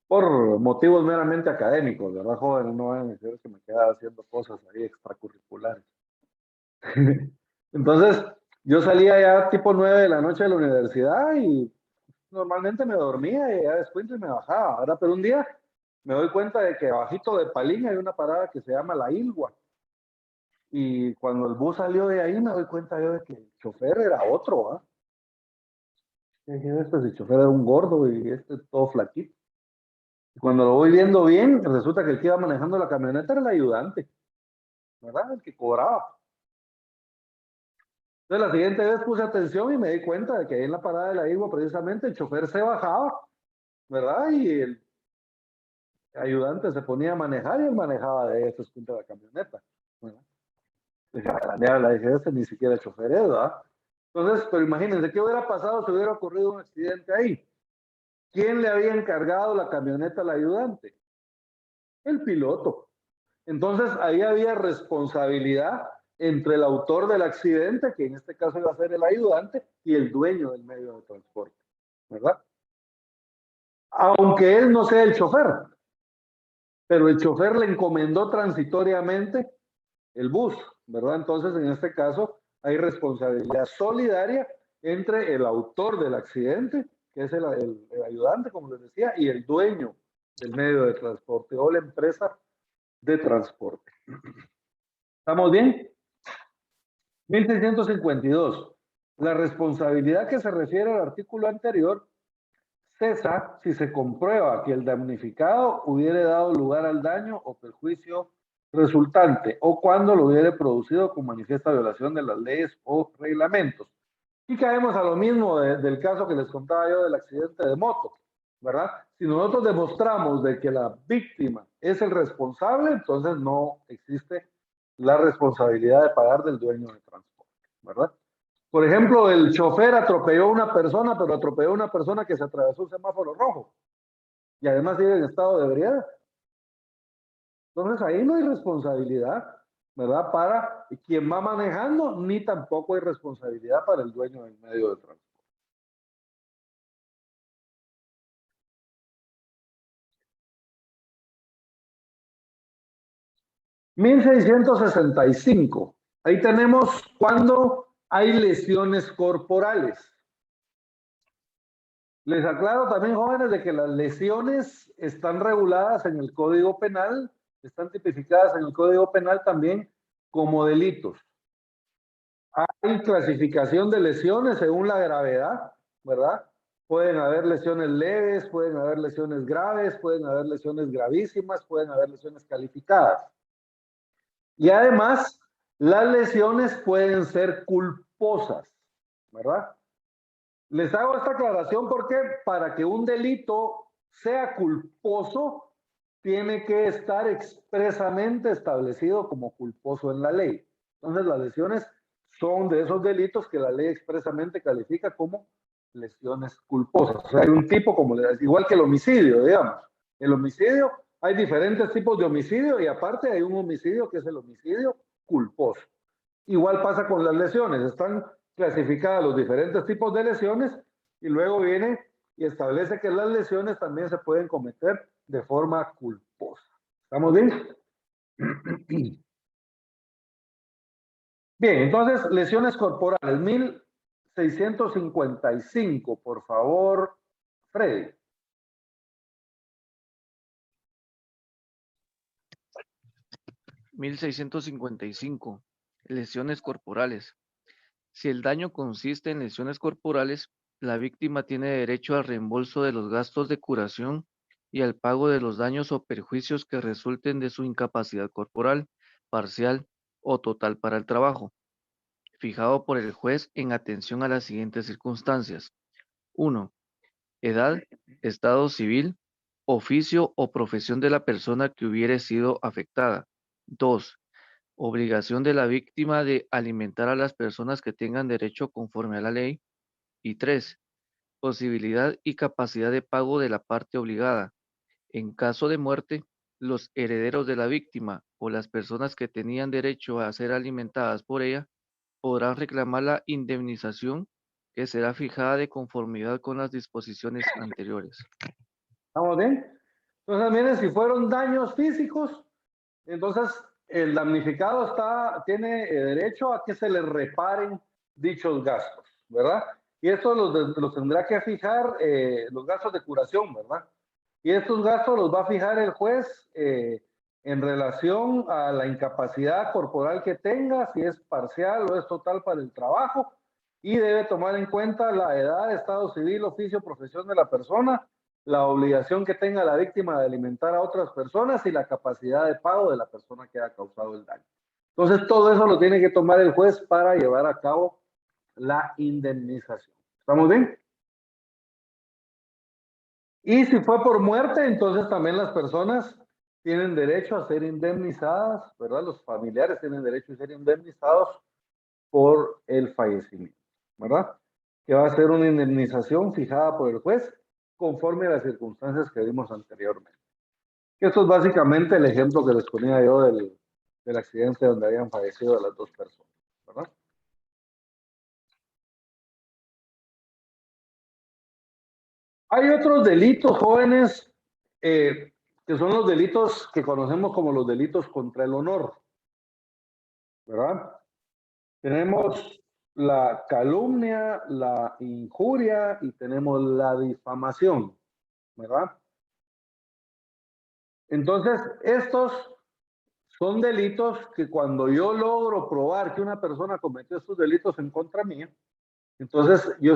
Por motivos meramente académicos, ¿verdad, joven? No van a decir que me quedaba haciendo cosas ahí extracurriculares. Entonces, yo salía ya tipo 9 de la noche de la universidad y normalmente me dormía y ya después me bajaba, ¿verdad? Pero un día me doy cuenta de que abajito de Palín hay una parada que se llama La Ilgua. Y cuando el bus salió de ahí me doy cuenta yo de que el chofer era otro, ¿ah? El chofer era un gordo y todo flaquito. Y cuando lo voy viendo bien, resulta que el que iba manejando la camioneta era el ayudante, ¿verdad? El que cobraba. Entonces la siguiente vez puse atención y me di cuenta de que ahí en la parada de la Igua precisamente el chofer se bajaba, ¿verdad? Y el ayudante se ponía a manejar y él manejaba de estos puntos de la camioneta, ¿verdad? La dije, ni siquiera el chofer es, ¿verdad? Entonces, pero imagínense, ¿qué hubiera pasado si hubiera ocurrido un accidente ahí? ¿Quién le había encargado la camioneta al ayudante? El piloto. Entonces, ahí había responsabilidad entre el autor del accidente, que en este caso iba a ser el ayudante, y el dueño del medio de transporte, ¿verdad? Aunque él no sea el chofer, pero el chofer le encomendó transitoriamente el bus, ¿verdad? Entonces, en este caso, hay responsabilidad solidaria entre el autor del accidente, que es el ayudante, como les decía, y el dueño del medio de transporte o la empresa de transporte. ¿Estamos bien? 1652. La responsabilidad que se refiere al artículo anterior cesa si se comprueba que el damnificado hubiere dado lugar al daño o perjuicio resultante o cuando lo hubiere producido con manifiesta violación de las leyes o reglamentos. Y caemos a lo mismo del caso que les contaba yo del accidente de moto, ¿verdad? Si nosotros demostramos de que la víctima es el responsable, entonces no existe la responsabilidad de pagar del dueño de transporte, ¿verdad? Por ejemplo, el chofer atropelló a una persona, pero atropelló a una persona que se atravesó un semáforo rojo y además sigue en estado de ebriedad. Entonces ahí no hay responsabilidad, ¿verdad? Para quien va manejando, ni tampoco hay responsabilidad para el dueño del medio de transporte. (1665) Ahí tenemos cuando hay lesiones corporales. Les aclaro también, jóvenes, de que las lesiones están reguladas en el Código Penal, están tipificadas en el Código Penal también como delitos. Hay clasificación de lesiones según la gravedad, ¿verdad? Pueden haber lesiones leves, pueden haber lesiones graves, pueden haber lesiones gravísimas, pueden haber lesiones calificadas. Y además, las lesiones pueden ser culposas, ¿verdad? Les hago esta aclaración porque para que un delito sea culposo, tiene que estar expresamente establecido como culposo en la ley. Entonces, las lesiones son de esos delitos que la ley expresamente califica como lesiones culposas. O sea, hay un tipo como, igual que el homicidio, digamos. El homicidio, hay diferentes tipos de homicidio y aparte hay un homicidio que es el homicidio culposo. Igual pasa con las lesiones. Están clasificadas los diferentes tipos de lesiones y luego viene y establece que las lesiones también se pueden cometer de forma culposa. ¿Estamos bien? Bien, entonces, lesiones corporales, 1655, por favor, Freddy. (1655) Lesiones corporales. Si el daño consiste en lesiones corporales, la víctima tiene derecho al reembolso de los gastos de curación y al pago de los daños o perjuicios que resulten de su incapacidad corporal, parcial o total para el trabajo, fijado por el juez en atención a las siguientes circunstancias. 1. Edad, estado civil, oficio o profesión de la persona que hubiere sido afectada. 2. Obligación de la víctima de alimentar a las personas que tengan derecho conforme a la ley. Y 3. Posibilidad y capacidad de pago de la parte obligada. En caso de muerte, los herederos de la víctima o las personas que tenían derecho a ser alimentadas por ella podrán reclamar la indemnización que será fijada de conformidad con las disposiciones anteriores. ¿Estamos bien? Entonces, miren, si fueron daños físicos, entonces el damnificado tiene derecho a que se le reparen dichos gastos, ¿verdad? Y esto los tendrá que fijar los gastos de curación, ¿verdad? Y estos gastos los va a fijar el juez en relación a la incapacidad corporal que tenga, si es parcial o es total para el trabajo, y debe tomar en cuenta la edad, estado civil, oficio, profesión de la persona, la obligación que tenga la víctima de alimentar a otras personas y la capacidad de pago de la persona que ha causado el daño. Entonces, todo eso lo tiene que tomar el juez para llevar a cabo la indemnización. ¿Estamos bien? Y si fue por muerte, entonces también las personas tienen derecho a ser indemnizadas, ¿verdad? Los familiares tienen derecho a ser indemnizados por el fallecimiento, ¿verdad? Que va a ser una indemnización fijada por el juez conforme a las circunstancias que vimos anteriormente. Esto es básicamente el ejemplo que les ponía yo del accidente donde habían fallecido las dos personas, ¿verdad? Hay otros delitos, jóvenes, que son los delitos que conocemos como los delitos contra el honor, ¿verdad? Tenemos la calumnia, la injuria y tenemos la difamación, ¿verdad? Entonces, estos son delitos que cuando yo logro probar que una persona cometió estos delitos en contra mía, entonces yo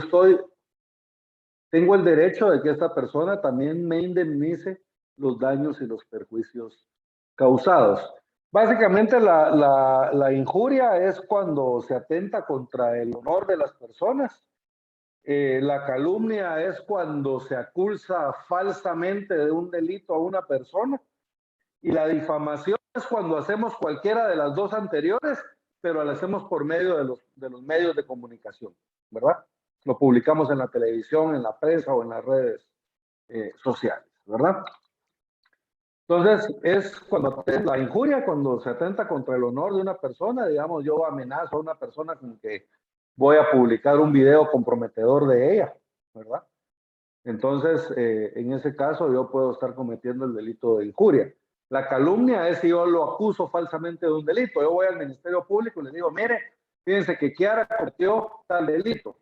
tengo el derecho de que esta persona también me indemnice los daños y los perjuicios causados. Básicamente la injuria es cuando se atenta contra el honor de las personas. La calumnia es cuando se acusa falsamente de un delito a una persona. Y la difamación es cuando hacemos cualquiera de las dos anteriores, pero la hacemos por medio de los medios de comunicación, ¿verdad? Lo publicamos en la televisión, en la prensa o en las redes sociales, ¿verdad? Entonces, es cuando la injuria, cuando se atenta contra el honor de una persona, digamos, yo amenazo a una persona con que voy a publicar un video comprometedor de ella, ¿verdad? Entonces, en ese caso, yo puedo estar cometiendo el delito de injuria. La calumnia es si yo lo acuso falsamente de un delito. Yo voy al Ministerio Público y le digo, mire, fíjense que Kiara cometió tal delito,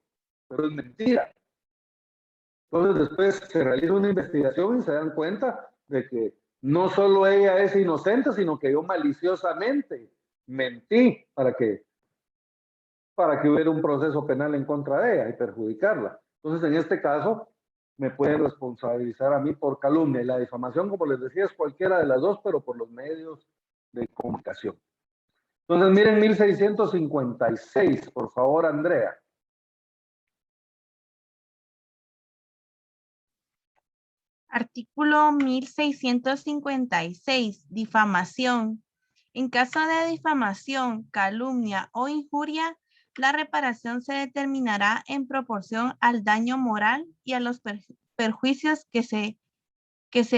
pero es mentira. Entonces, después se realiza una investigación y se dan cuenta de que no solo ella es inocente, sino que yo maliciosamente mentí para que hubiera un proceso penal en contra de ella y perjudicarla. Entonces, en este caso, me pueden responsabilizar a mí por calumnia. Y la difamación, como les decía, es cualquiera de las dos, pero por los medios de comunicación. Entonces, miren 1656, por favor, Andrea. Artículo 1656. Difamación. En caso de difamación, calumnia o injuria, la reparación se determinará en proporción al daño moral y a los perjuicios que se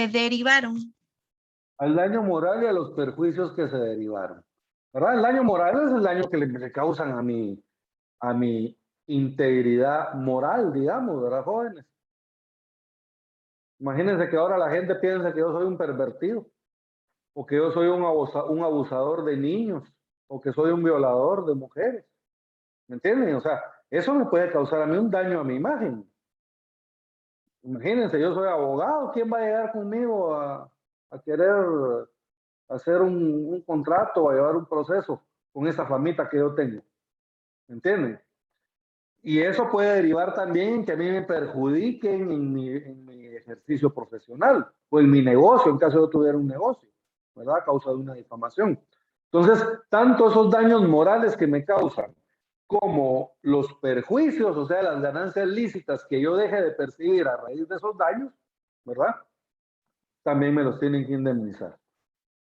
derivaron. Al daño moral y a los perjuicios que se derivaron. ¿Verdad? El daño moral es el daño que le causan a mi integridad moral, digamos, ¿verdad, jóvenes? Imagínense que ahora la gente piensa que yo soy un pervertido, o que yo soy un abusador de niños, o que soy un violador de mujeres. ¿Me entienden? O sea, eso me puede causar a mí un daño a mi imagen. Imagínense, yo soy abogado, ¿quién va a llegar conmigo a querer hacer un contrato o a llevar un proceso con esa famita que yo tengo? ¿Me entienden? Y eso puede derivar también en que a mí me perjudiquen en mi ejercicio profesional o en mi negocio, en caso de yo tuviera un negocio, ¿verdad? A causa de una difamación. Entonces, tanto esos daños morales que me causan como los perjuicios, o sea, las ganancias lícitas que yo deje de percibir a raíz de esos daños, ¿verdad? También me los tienen que indemnizar.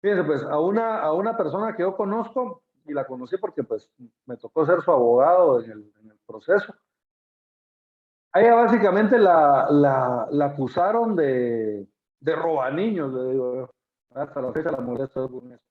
Fíjense, pues, a una persona que yo conozco, y la conocí porque pues me tocó ser su abogado en el proceso. A ella básicamente la acusaron de robaniños, le digo yo. Hasta la fecha la molesto con eso.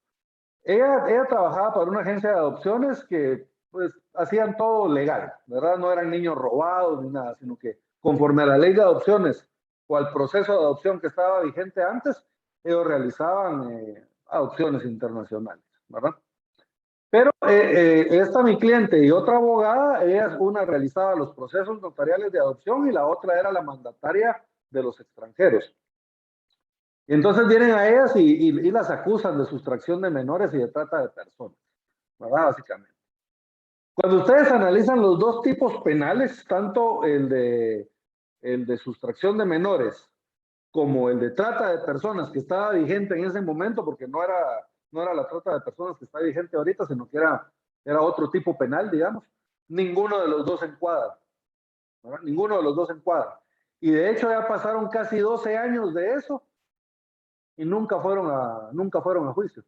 Ella trabajaba para una agencia de adopciones que pues hacían todo legal, ¿verdad? No eran niños robados ni nada, sino que conforme a la ley de adopciones o al proceso de adopción que estaba vigente antes, ellos realizaban adopciones internacionales, ¿verdad? Pero esta mi cliente y otra abogada, una realizaba los procesos notariales de adopción y la otra era la mandataria de los extranjeros. Y entonces vienen a ellas y las acusan de sustracción de menores y de trata de personas, ¿verdad? Básicamente. Cuando ustedes analizan los dos tipos penales, tanto el de sustracción de menores como el de trata de personas que estaba vigente en ese momento, porque no era la trata de personas que está vigente ahorita, sino que era otro tipo penal, digamos. Ninguno de los dos encuadra, ¿verdad? Ninguno de los dos encuadra. Y de hecho ya pasaron casi 12 años de eso y nunca fueron a juicio,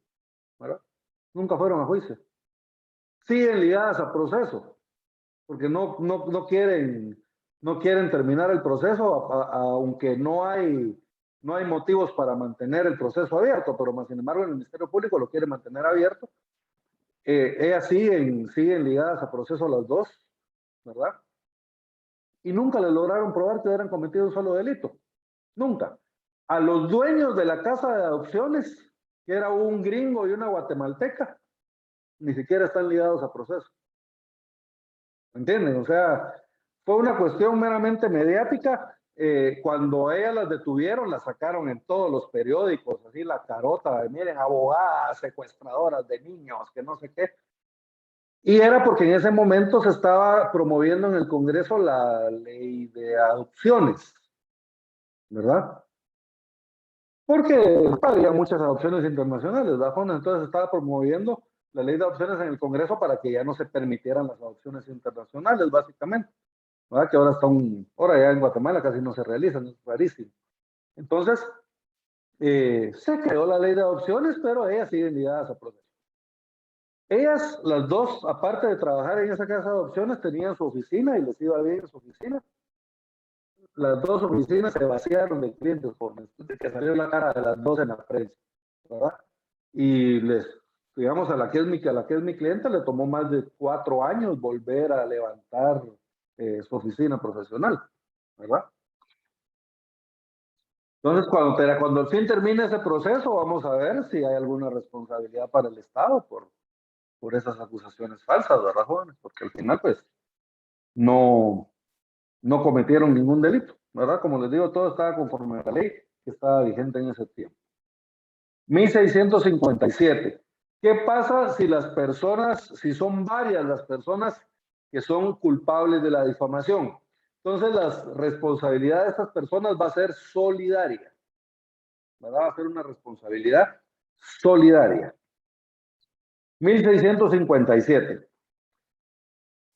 ¿verdad? Nunca fueron a juicio. Siguen ligadas a proceso, porque no quieren terminar el proceso, aunque no hay motivos para mantener el proceso abierto, pero más sin embargo el Ministerio Público lo quiere mantener abierto. Ellas siguen ligadas a proceso las dos, ¿verdad? Y nunca le lograron probar que hubieran cometido un solo delito. Nunca. A los dueños de la casa de adopciones, que era un gringo y una guatemalteca, ni siquiera están ligados a proceso. ¿Entienden? O sea, fue una cuestión meramente mediática. Cuando a ellas las detuvieron, las sacaron en todos los periódicos, así la carota de, miren, abogadas, secuestradoras de niños, que no sé qué. Y era porque en ese momento se estaba promoviendo en el Congreso la ley de adopciones, ¿verdad? Porque había muchas adopciones internacionales, ¿verdad? Entonces se estaba promoviendo la ley de adopciones en el Congreso para que ya no se permitieran las adopciones internacionales, básicamente. ¿Verdad? Que ahora ya en Guatemala casi no se realizan, es rarísimo. Entonces, se creó la ley de adopciones, pero ellas siguen ligadas a proceso. Ellas, las dos, aparte de trabajar en esa casa de adopciones, tenían su oficina y les iba bien en su oficina. Las dos oficinas se vaciaron de clientes por que salió la cara de las dos en la prensa, ¿verdad? Y digamos, a la que es mi cliente le tomó más de 4 años volver a levantar su oficina profesional, ¿verdad? Entonces, cuando al fin termine ese proceso, vamos a ver si hay alguna responsabilidad para el Estado por esas acusaciones falsas, ¿verdad, jóvenes? Porque al final, pues, no cometieron ningún delito, ¿verdad? Como les digo, todo estaba conforme a la ley que estaba vigente en ese tiempo. 1657. ¿Qué pasa si son varias las personas que son culpables de la difamación? Entonces, la responsabilidad de estas personas va a ser solidaria, ¿verdad? Va a ser una responsabilidad solidaria. 1657.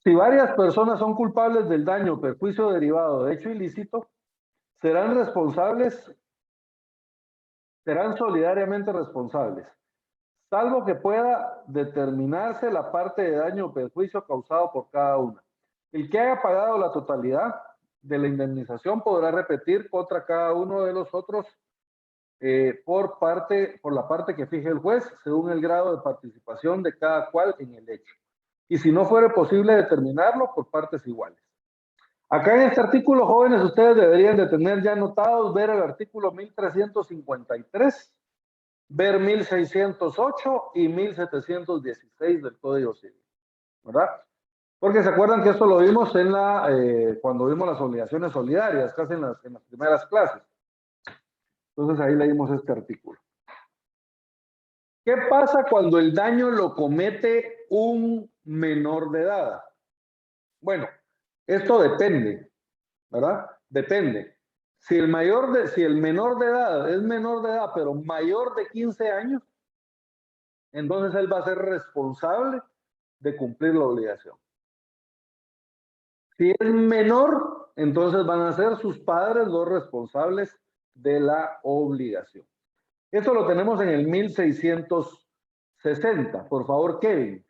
Si varias personas son culpables del daño o perjuicio derivado de hecho ilícito, serán solidariamente responsables, salvo que pueda determinarse la parte de daño o perjuicio causado por cada una. El que haya pagado la totalidad de la indemnización podrá repetir contra cada uno de los otros por la parte que fije el juez, según el grado de participación de cada cual en el hecho. Y si no fuere posible determinarlo, por partes iguales. Acá en este artículo, jóvenes, ustedes deberían de tener ya anotados, ver el artículo 1353, ver 1608 y 1716 del Código Civil, ¿verdad? Porque se acuerdan que esto lo vimos cuando vimos las obligaciones solidarias, casi en las primeras clases. Entonces ahí leímos este artículo. ¿Qué pasa cuando el daño lo comete un menor de edad? Bueno, esto depende, ¿verdad? Depende. Si el menor de edad es menor de edad, pero mayor de 15 años, entonces él va a ser responsable de cumplir la obligación. Si es menor, entonces van a ser sus padres los responsables de la obligación. Esto lo tenemos en el 1660. Por favor, Kevin.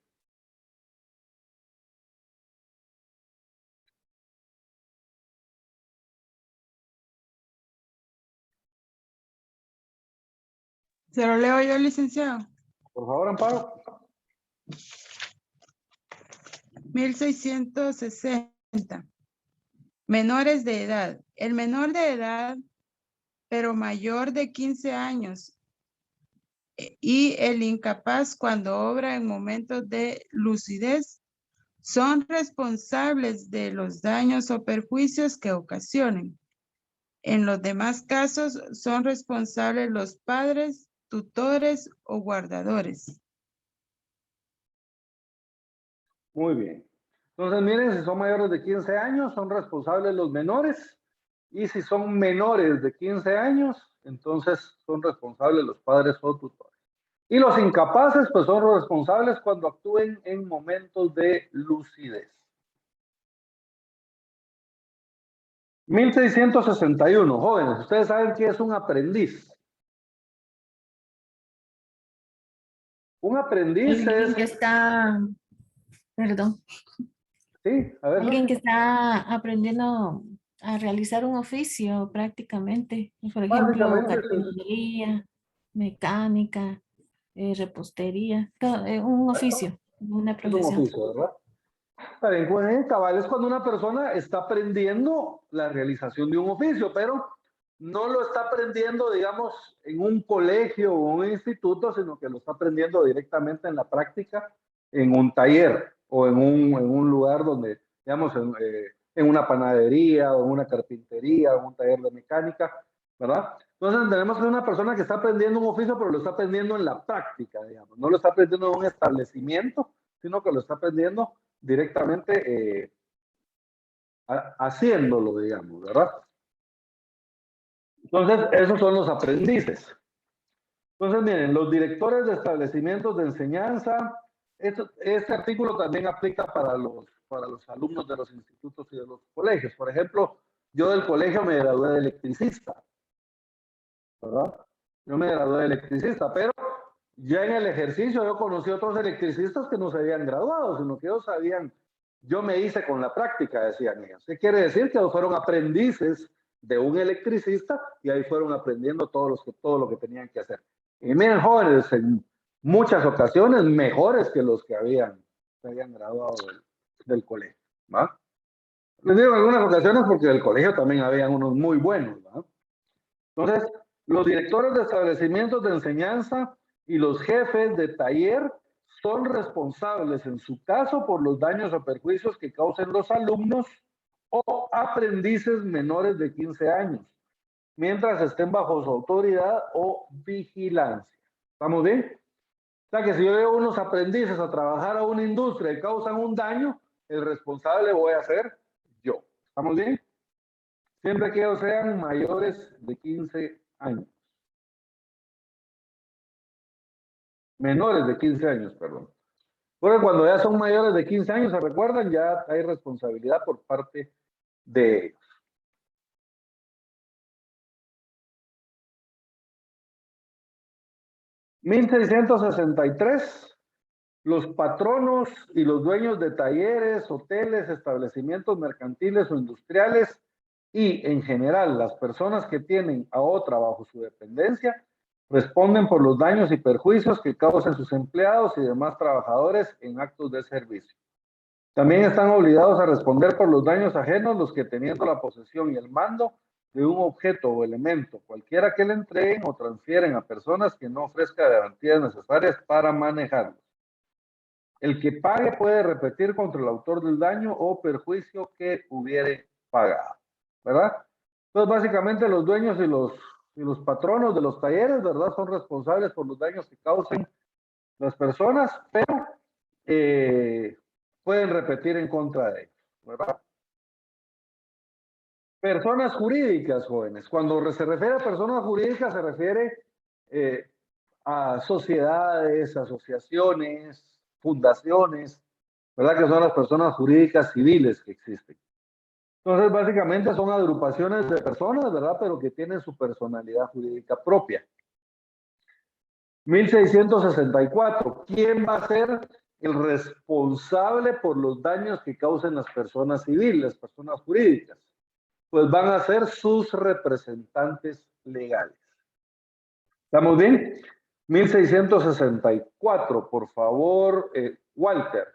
¿Se lo leo yo, licenciado? Por favor, Amparo. 1660. Menores de edad. El menor de edad, pero mayor de 15 años. Y el incapaz cuando obra en momentos de lucidez son responsables de los daños o perjuicios que ocasionen. En los demás casos son responsables los padres, tutores o guardadores. Muy bien. Entonces, miren, si son mayores de 15 años, son responsables los menores. Y si son menores de 15 años, entonces son responsables los padres o tutores. Y los incapaces, pues son los responsables cuando actúen en momentos de lucidez. 1661, jóvenes, ustedes saben qué es un aprendiz. Un aprendiz Alguien es... que está, perdón, Sí, a ver. alguien que está aprendiendo a realizar un oficio prácticamente. Por ejemplo, Básicamente, carpintería, mecánica, repostería, un oficio, una es un profesión. oficio, ¿verdad? Está bien, pues, cabal, es cuando una persona está aprendiendo la realización de un oficio, pero no lo está aprendiendo, digamos, en un colegio o un instituto, sino que lo está aprendiendo directamente en la práctica, en un taller o en un lugar donde, digamos, en una panadería o en una carpintería o en un taller de mecánica, ¿verdad? Entonces tenemos que es una persona que está aprendiendo un oficio, pero lo está aprendiendo en la práctica, digamos. No lo está aprendiendo en un establecimiento, sino que lo está aprendiendo directamente haciéndolo, digamos, ¿verdad? Entonces, esos son los aprendices. Entonces, miren, los directores de establecimientos de enseñanza, este artículo también aplica para los alumnos de los institutos y de los colegios. Por ejemplo, yo del colegio me gradué de electricista, ¿verdad? Yo me gradué de electricista, pero ya en el ejercicio yo conocí a otros electricistas que no se habían graduado, sino que ellos sabían, yo me hice con la práctica, decían ellos. ¿Qué quiere decir? Que fueron aprendices de un electricista y ahí fueron aprendiendo todo lo que tenían que hacer. Y miren, jóvenes, en muchas ocasiones mejores que los que se habían graduado del colegio, ¿va? Les digo en algunas ocasiones porque del colegio también habían unos muy buenos, ¿va? Entonces, los directores de establecimientos de enseñanza y los jefes de taller son responsables en su caso por los daños o perjuicios que causen los alumnos o aprendices menores de 15 años, mientras estén bajo su autoridad o vigilancia. ¿Estamos bien? O sea que si yo veo unos aprendices a trabajar a una industria y causan un daño, el responsable voy a ser yo. ¿Estamos bien? siempre que ellos sean mayores de 15 años. Menores de 15 años, perdón. Porque cuando ya son mayores de 15 años, se recuerdan, ya hay responsabilidad por parte de ellos. (1663) Los patronos y los dueños de talleres, hoteles, establecimientos mercantiles o industriales y, en general, las personas que tienen a otra bajo su dependencia, responden por los daños y perjuicios que causen sus empleados y demás trabajadores en actos de servicio. También están obligados a responder por los daños ajenos los que, teniendo la posesión y el mando de un objeto o elemento, cualquiera que le entreguen o transfieren a personas que no ofrezcan garantías necesarias para manejarlo. El que pague puede repetir contra el autor del daño o perjuicio que hubiere pagado, ¿verdad? Entonces, básicamente, los dueños y los patronos de los talleres, ¿verdad?, son responsables por los daños que causen las personas, pero pueden repetir en contra de ellos, ¿verdad? Personas jurídicas, jóvenes. Cuando se refiere a personas jurídicas, se refiere a sociedades, asociaciones, fundaciones, ¿verdad? Que son las personas jurídicas civiles que existen. Entonces, básicamente son agrupaciones de personas, ¿verdad? Pero que tienen su personalidad jurídica propia. 1664. ¿Quién va a ser el responsable por los daños que causen las personas civiles, las personas jurídicas? Pues van a ser sus representantes legales. ¿Estamos bien? 1664, por favor, Walter.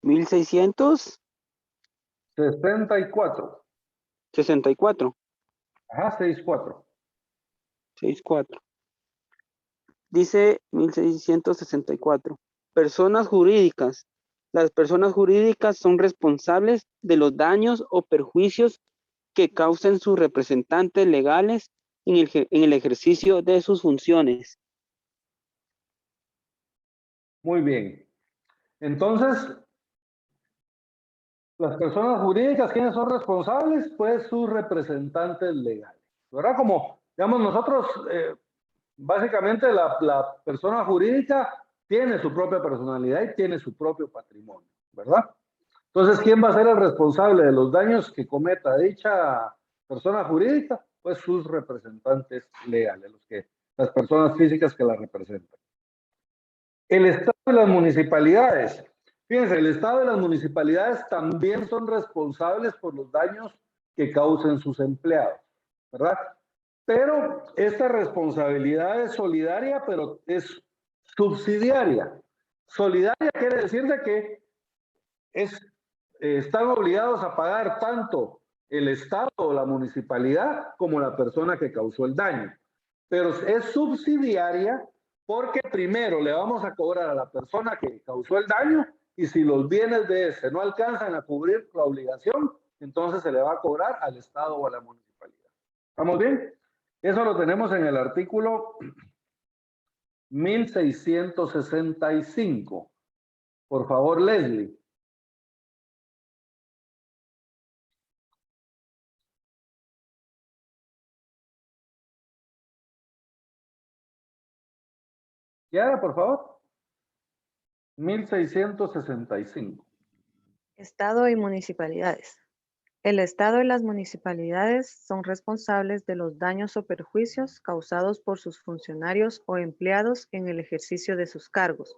¿1664? 64. Ajá, 64. 64. Dice 1664. Personas jurídicas. Las personas jurídicas son responsables de los daños o perjuicios que causen sus representantes legales en el ejercicio de sus funciones. Muy bien. Entonces, las personas jurídicas, ¿quiénes son responsables? Pues sus representantes legales, ¿verdad? Como, digamos, nosotros, básicamente la persona jurídica tiene su propia personalidad y tiene su propio patrimonio, ¿verdad? Entonces, ¿quién va a ser el responsable de los daños que cometa dicha persona jurídica? Pues sus representantes legales, las personas físicas que la representan. El Estado y las municipalidades. Fíjense, el Estado y las municipalidades también son responsables por los daños que causen sus empleados, ¿verdad? Pero esta responsabilidad es solidaria, pero es subsidiaria. Solidaria quiere decir de que están obligados a pagar tanto el Estado o la municipalidad como la persona que causó el daño. Pero es subsidiaria porque primero le vamos a cobrar a la persona que causó el daño y si los bienes de ese no alcanzan a cubrir la obligación, entonces se le va a cobrar al Estado o a la municipalidad. ¿Estamos bien? Eso lo tenemos en el artículo 1665. Por favor, Leslie. Ya, por favor. 1665. Estado y municipalidades. El Estado y las municipalidades son responsables de los daños o perjuicios causados por sus funcionarios o empleados en el ejercicio de sus cargos.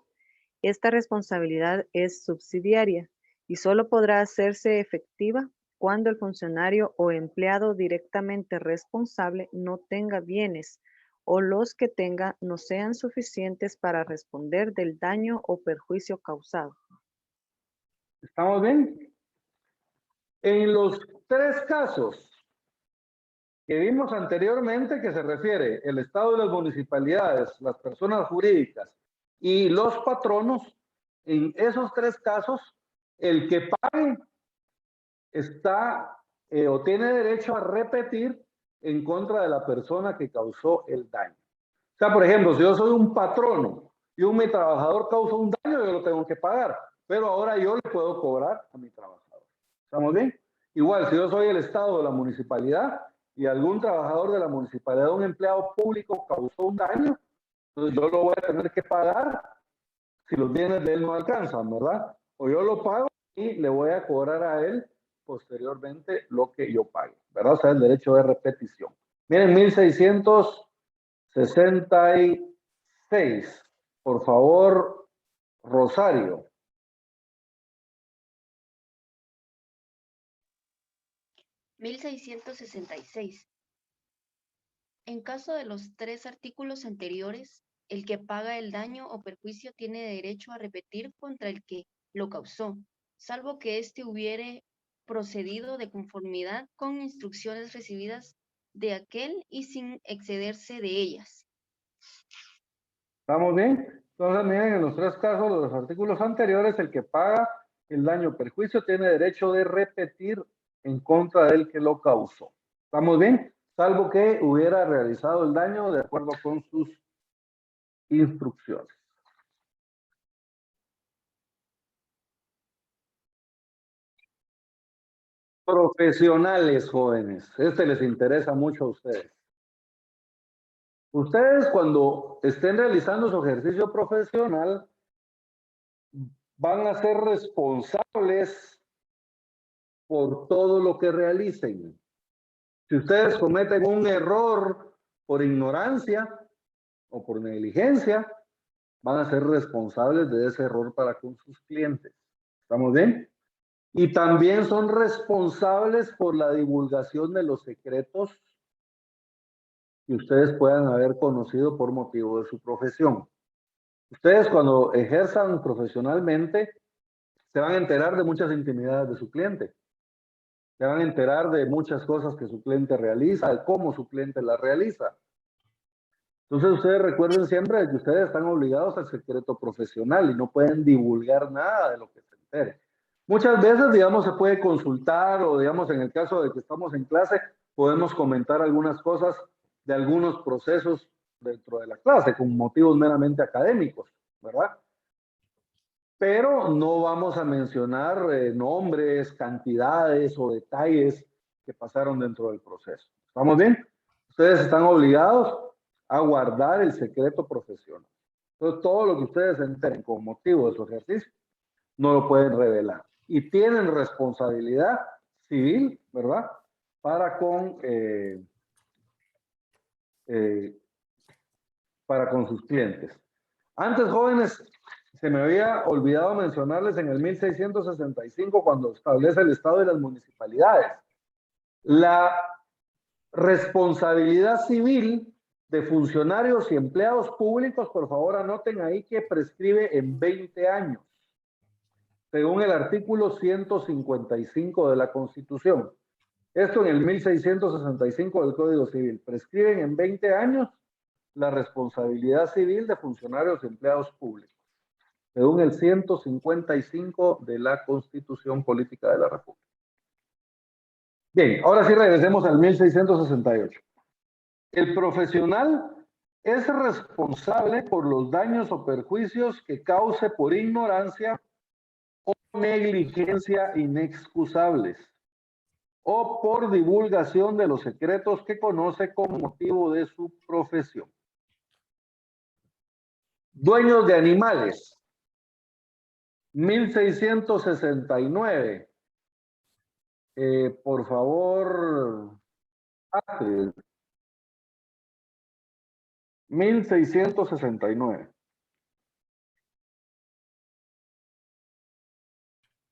Esta responsabilidad es subsidiaria y solo podrá hacerse efectiva cuando el funcionario o empleado directamente responsable no tenga bienes o los que tenga no sean suficientes para responder del daño o perjuicio causado. ¿Estamos bien? En los tres casos que vimos anteriormente, que se refiere el Estado y las municipalidades, las personas jurídicas y los patronos, en esos tres casos, el que pague está o tiene derecho a repetir en contra de la persona que causó el daño. O sea, por ejemplo, si yo soy un patrono y mi trabajador causa un daño, yo lo tengo que pagar. Pero ahora yo le puedo cobrar a mi trabajador. ¿Estamos bien? Igual, si yo soy el Estado de la municipalidad y algún trabajador de la municipalidad, un empleado público causó un daño, entonces yo lo voy a tener que pagar si los bienes de él no alcanzan, ¿verdad? O yo lo pago y le voy a cobrar a él posteriormente lo que yo pague, ¿verdad? O sea, el derecho de repetición. Miren, 1666. Por favor, Rosario. (1666) En caso de los 3 artículos anteriores, el que paga el daño o perjuicio tiene derecho a repetir contra el que lo causó, salvo que éste hubiere procedido de conformidad con instrucciones recibidas de aquel y sin excederse de ellas. ¿Estamos bien? Entonces, miren, en los 3 casos de los artículos anteriores, el que paga el daño o perjuicio tiene derecho de repetir en contra del que lo causó. ¿Estamos bien? Salvo que hubiera realizado el daño de acuerdo con sus instrucciones. Profesionales, jóvenes. Este les interesa mucho a ustedes. Ustedes, cuando estén realizando su ejercicio profesional, van a ser responsables por todo lo que realicen. Si ustedes cometen un error por ignorancia o por negligencia, van a ser responsables de ese error para con sus clientes. ¿Estamos bien? Y también son responsables por la divulgación de los secretos que ustedes puedan haber conocido por motivo de su profesión. Ustedes, cuando ejerzan profesionalmente, se van a enterar de muchas intimidades de su cliente. Se van a enterar de muchas cosas que su cliente realiza, de cómo su cliente las realiza. Entonces, ustedes recuerden siempre que ustedes están obligados al secreto profesional y no pueden divulgar nada de lo que se entere. Muchas veces, digamos, se puede consultar o, digamos, en el caso de que estamos en clase, podemos comentar algunas cosas de algunos procesos dentro de la clase con motivos meramente académicos, ¿verdad? Pero no vamos a mencionar nombres, cantidades o detalles que pasaron dentro del proceso. ¿Estamos bien? Ustedes están obligados a guardar el secreto profesional. Entonces, todo lo que ustedes enteren con motivo de su ejercicio, no lo pueden revelar. Y tienen responsabilidad civil, ¿verdad? Para con sus clientes. Antes, jóvenes, se me había olvidado mencionarles en el 1665, cuando establece el Estado y las municipalidades, la responsabilidad civil de funcionarios y empleados públicos, por favor anoten ahí que prescribe en 20 años, según el artículo 155 de la Constitución. Esto en el 1665 del Código Civil. Prescriben en 20 años la responsabilidad civil de funcionarios y empleados públicos, según el 155 de la Constitución Política de la República. Bien, ahora sí regresemos al 1668. El profesional es responsable por los daños o perjuicios que cause por ignorancia o negligencia inexcusables, o por divulgación de los secretos que conoce con motivo de su profesión. Dueños de animales, 1669. Por favor, 1669.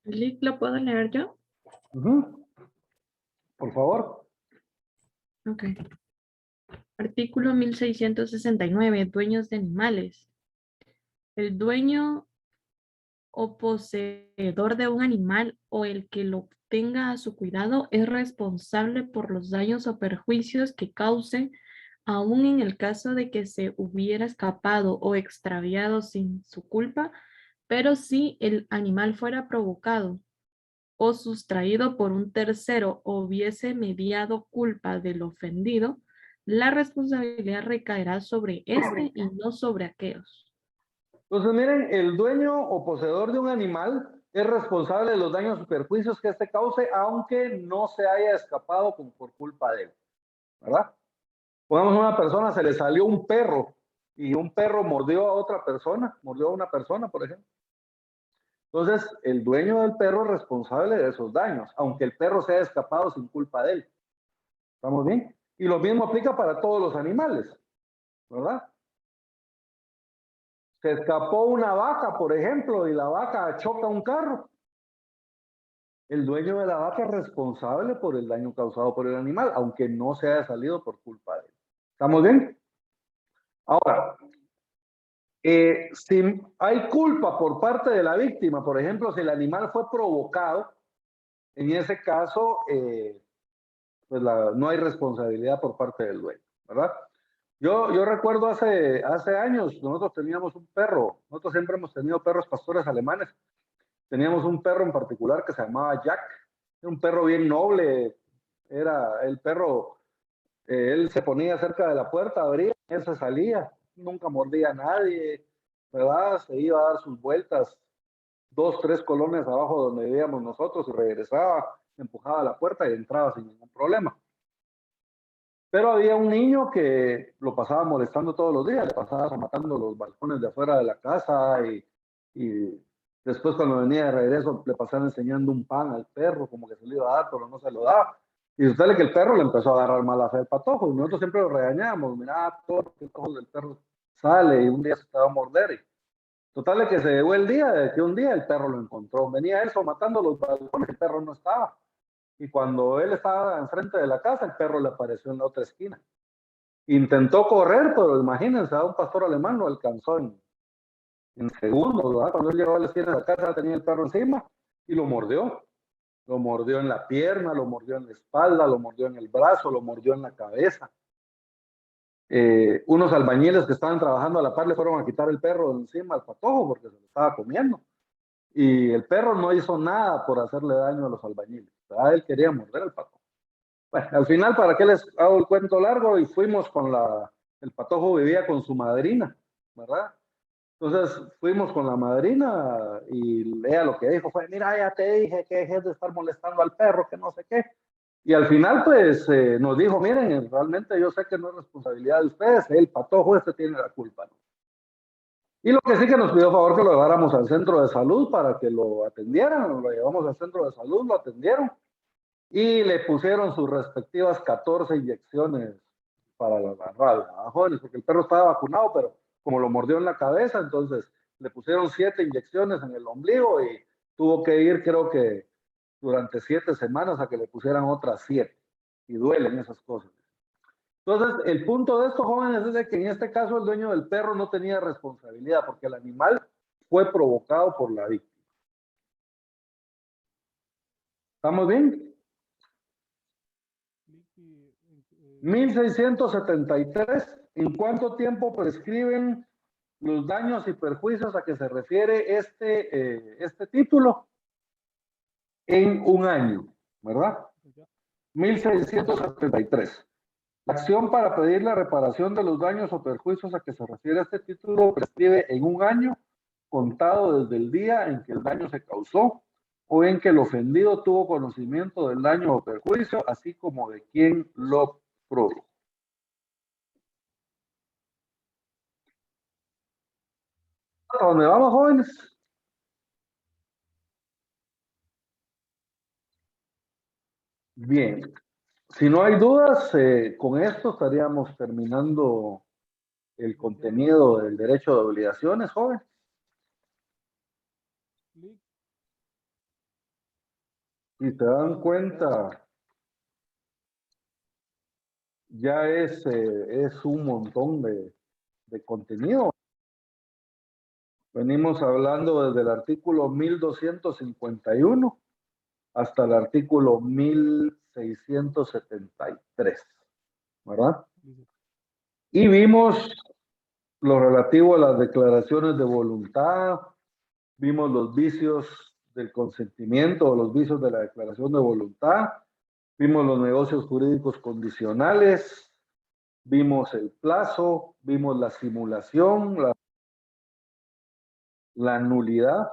Lick, ¿lo puedo leer yo? Por favor. Ok. Artículo 1669. Dueños de animales. El dueño o poseedor de un animal o el que lo tenga a su cuidado es responsable por los daños o perjuicios que cause, aun en el caso de que se hubiera escapado o extraviado sin su culpa, pero si el animal fuera provocado o sustraído por un tercero o hubiese mediado culpa del ofendido, la responsabilidad recaerá sobre este y no sobre aquellos. Entonces, miren, el dueño o poseedor de un animal es responsable de los daños o perjuicios que éste cause, aunque no se haya escapado por culpa de él, ¿verdad? Pongamos una persona, se le salió un perro y un perro mordió a otra persona, mordió a una persona, por ejemplo. Entonces, el dueño del perro es responsable de esos daños, aunque el perro se haya escapado sin culpa de él. ¿Estamos bien? Y lo mismo aplica para todos los animales, ¿verdad? Se escapó una vaca, por ejemplo, y la vaca choca un carro. El dueño de la vaca es responsable por el daño causado por el animal, aunque no se haya salido por culpa de él. ¿Estamos bien? Ahora, si hay culpa por parte de la víctima, por ejemplo, si el animal fue provocado, en ese caso, pues no hay responsabilidad por parte del dueño, ¿verdad? Yo recuerdo hace años, nosotros teníamos un perro, nosotros siempre hemos tenido perros pastores alemanes, teníamos un perro en particular que se llamaba Jack, era un perro bien noble, era el perro, él se ponía cerca de la puerta, abría, él se salía, nunca mordía a nadie, ¿verdad? Se iba a dar sus vueltas 2, 3 colonias abajo donde vivíamos nosotros y regresaba, empujaba la puerta y entraba sin ningún problema. Pero había un niño que lo pasaba molestando todos los días, le pasaba matando los balcones de afuera de la casa y después cuando venía de regreso le pasaba enseñando un pan al perro, como que se le iba a dar, pero no se lo daba. Y usted que el perro le empezó a agarrar mala fe al patojo, y nosotros siempre lo regañábamos, mira, todo el ojo del perro sale y un día se te va a morder. Y total de que se llegó el día de que un día el perro lo encontró. Venía eso matando los balcones, el perro no estaba. Y cuando él estaba enfrente de la casa, el perro le apareció en la otra esquina. Intentó correr, pero imagínense, a un pastor alemán lo alcanzó en segundos, ¿verdad? Cuando él llegó a la esquina de la casa, tenía el perro encima y lo mordió. Lo mordió en la pierna, lo mordió en la espalda, lo mordió en el brazo, lo mordió en la cabeza. Unos albañiles que estaban trabajando a la par le fueron a quitar el perro de encima al patojo porque se lo estaba comiendo. Y el perro no hizo nada por hacerle daño a los albañiles. ¿Verdad? Él quería morder al patojo. Bueno, al final, ¿para qué les hago el cuento largo? Y fuimos con el patojo vivía con su madrina, ¿verdad? Entonces fuimos con la madrina y ella lo que dijo fue, mira, ya te dije que dejes de estar molestando al perro, que no sé qué. Y al final, pues, nos dijo, miren, realmente yo sé que no es responsabilidad de ustedes, el patojo tiene la culpa, ¿no? Y lo que sí que nos pidió favor que lo lleváramos al centro de salud para que lo atendieran, lo llevamos al centro de salud, lo atendieron y le pusieron sus respectivas 14 inyecciones para la rabia, jóvenes, porque el perro estaba vacunado, pero como lo mordió en la cabeza, entonces le pusieron 7 inyecciones en el ombligo y tuvo que ir, creo que durante 7 semanas a que le pusieran otras 7. Y duelen esas cosas. Entonces, el punto de estos jóvenes es de que en este caso el dueño del perro no tenía responsabilidad porque el animal fue provocado por la víctima. ¿Estamos bien? 1673. ¿En cuánto tiempo prescriben los daños y perjuicios a que se refiere este título? En un año, ¿verdad? 1673. La acción para pedir la reparación de los daños o perjuicios a que se refiere este título prescribe en un año contado desde el día en que el daño se causó o en que el ofendido tuvo conocimiento del daño o perjuicio, así como de quien lo produjo. ¿A dónde vamos, jóvenes? Bien. Si no hay dudas, con esto estaríamos terminando el contenido del derecho de obligaciones, jóvenes. Si se dan cuenta, ya es un montón de contenido. Venimos hablando desde el artículo 1251 hasta el artículo 1673, ¿verdad? Y vimos lo relativo a las declaraciones de voluntad, vimos los vicios del consentimiento o los vicios de la declaración de voluntad, vimos los negocios jurídicos condicionales, vimos el plazo, vimos la simulación, la la nulidad.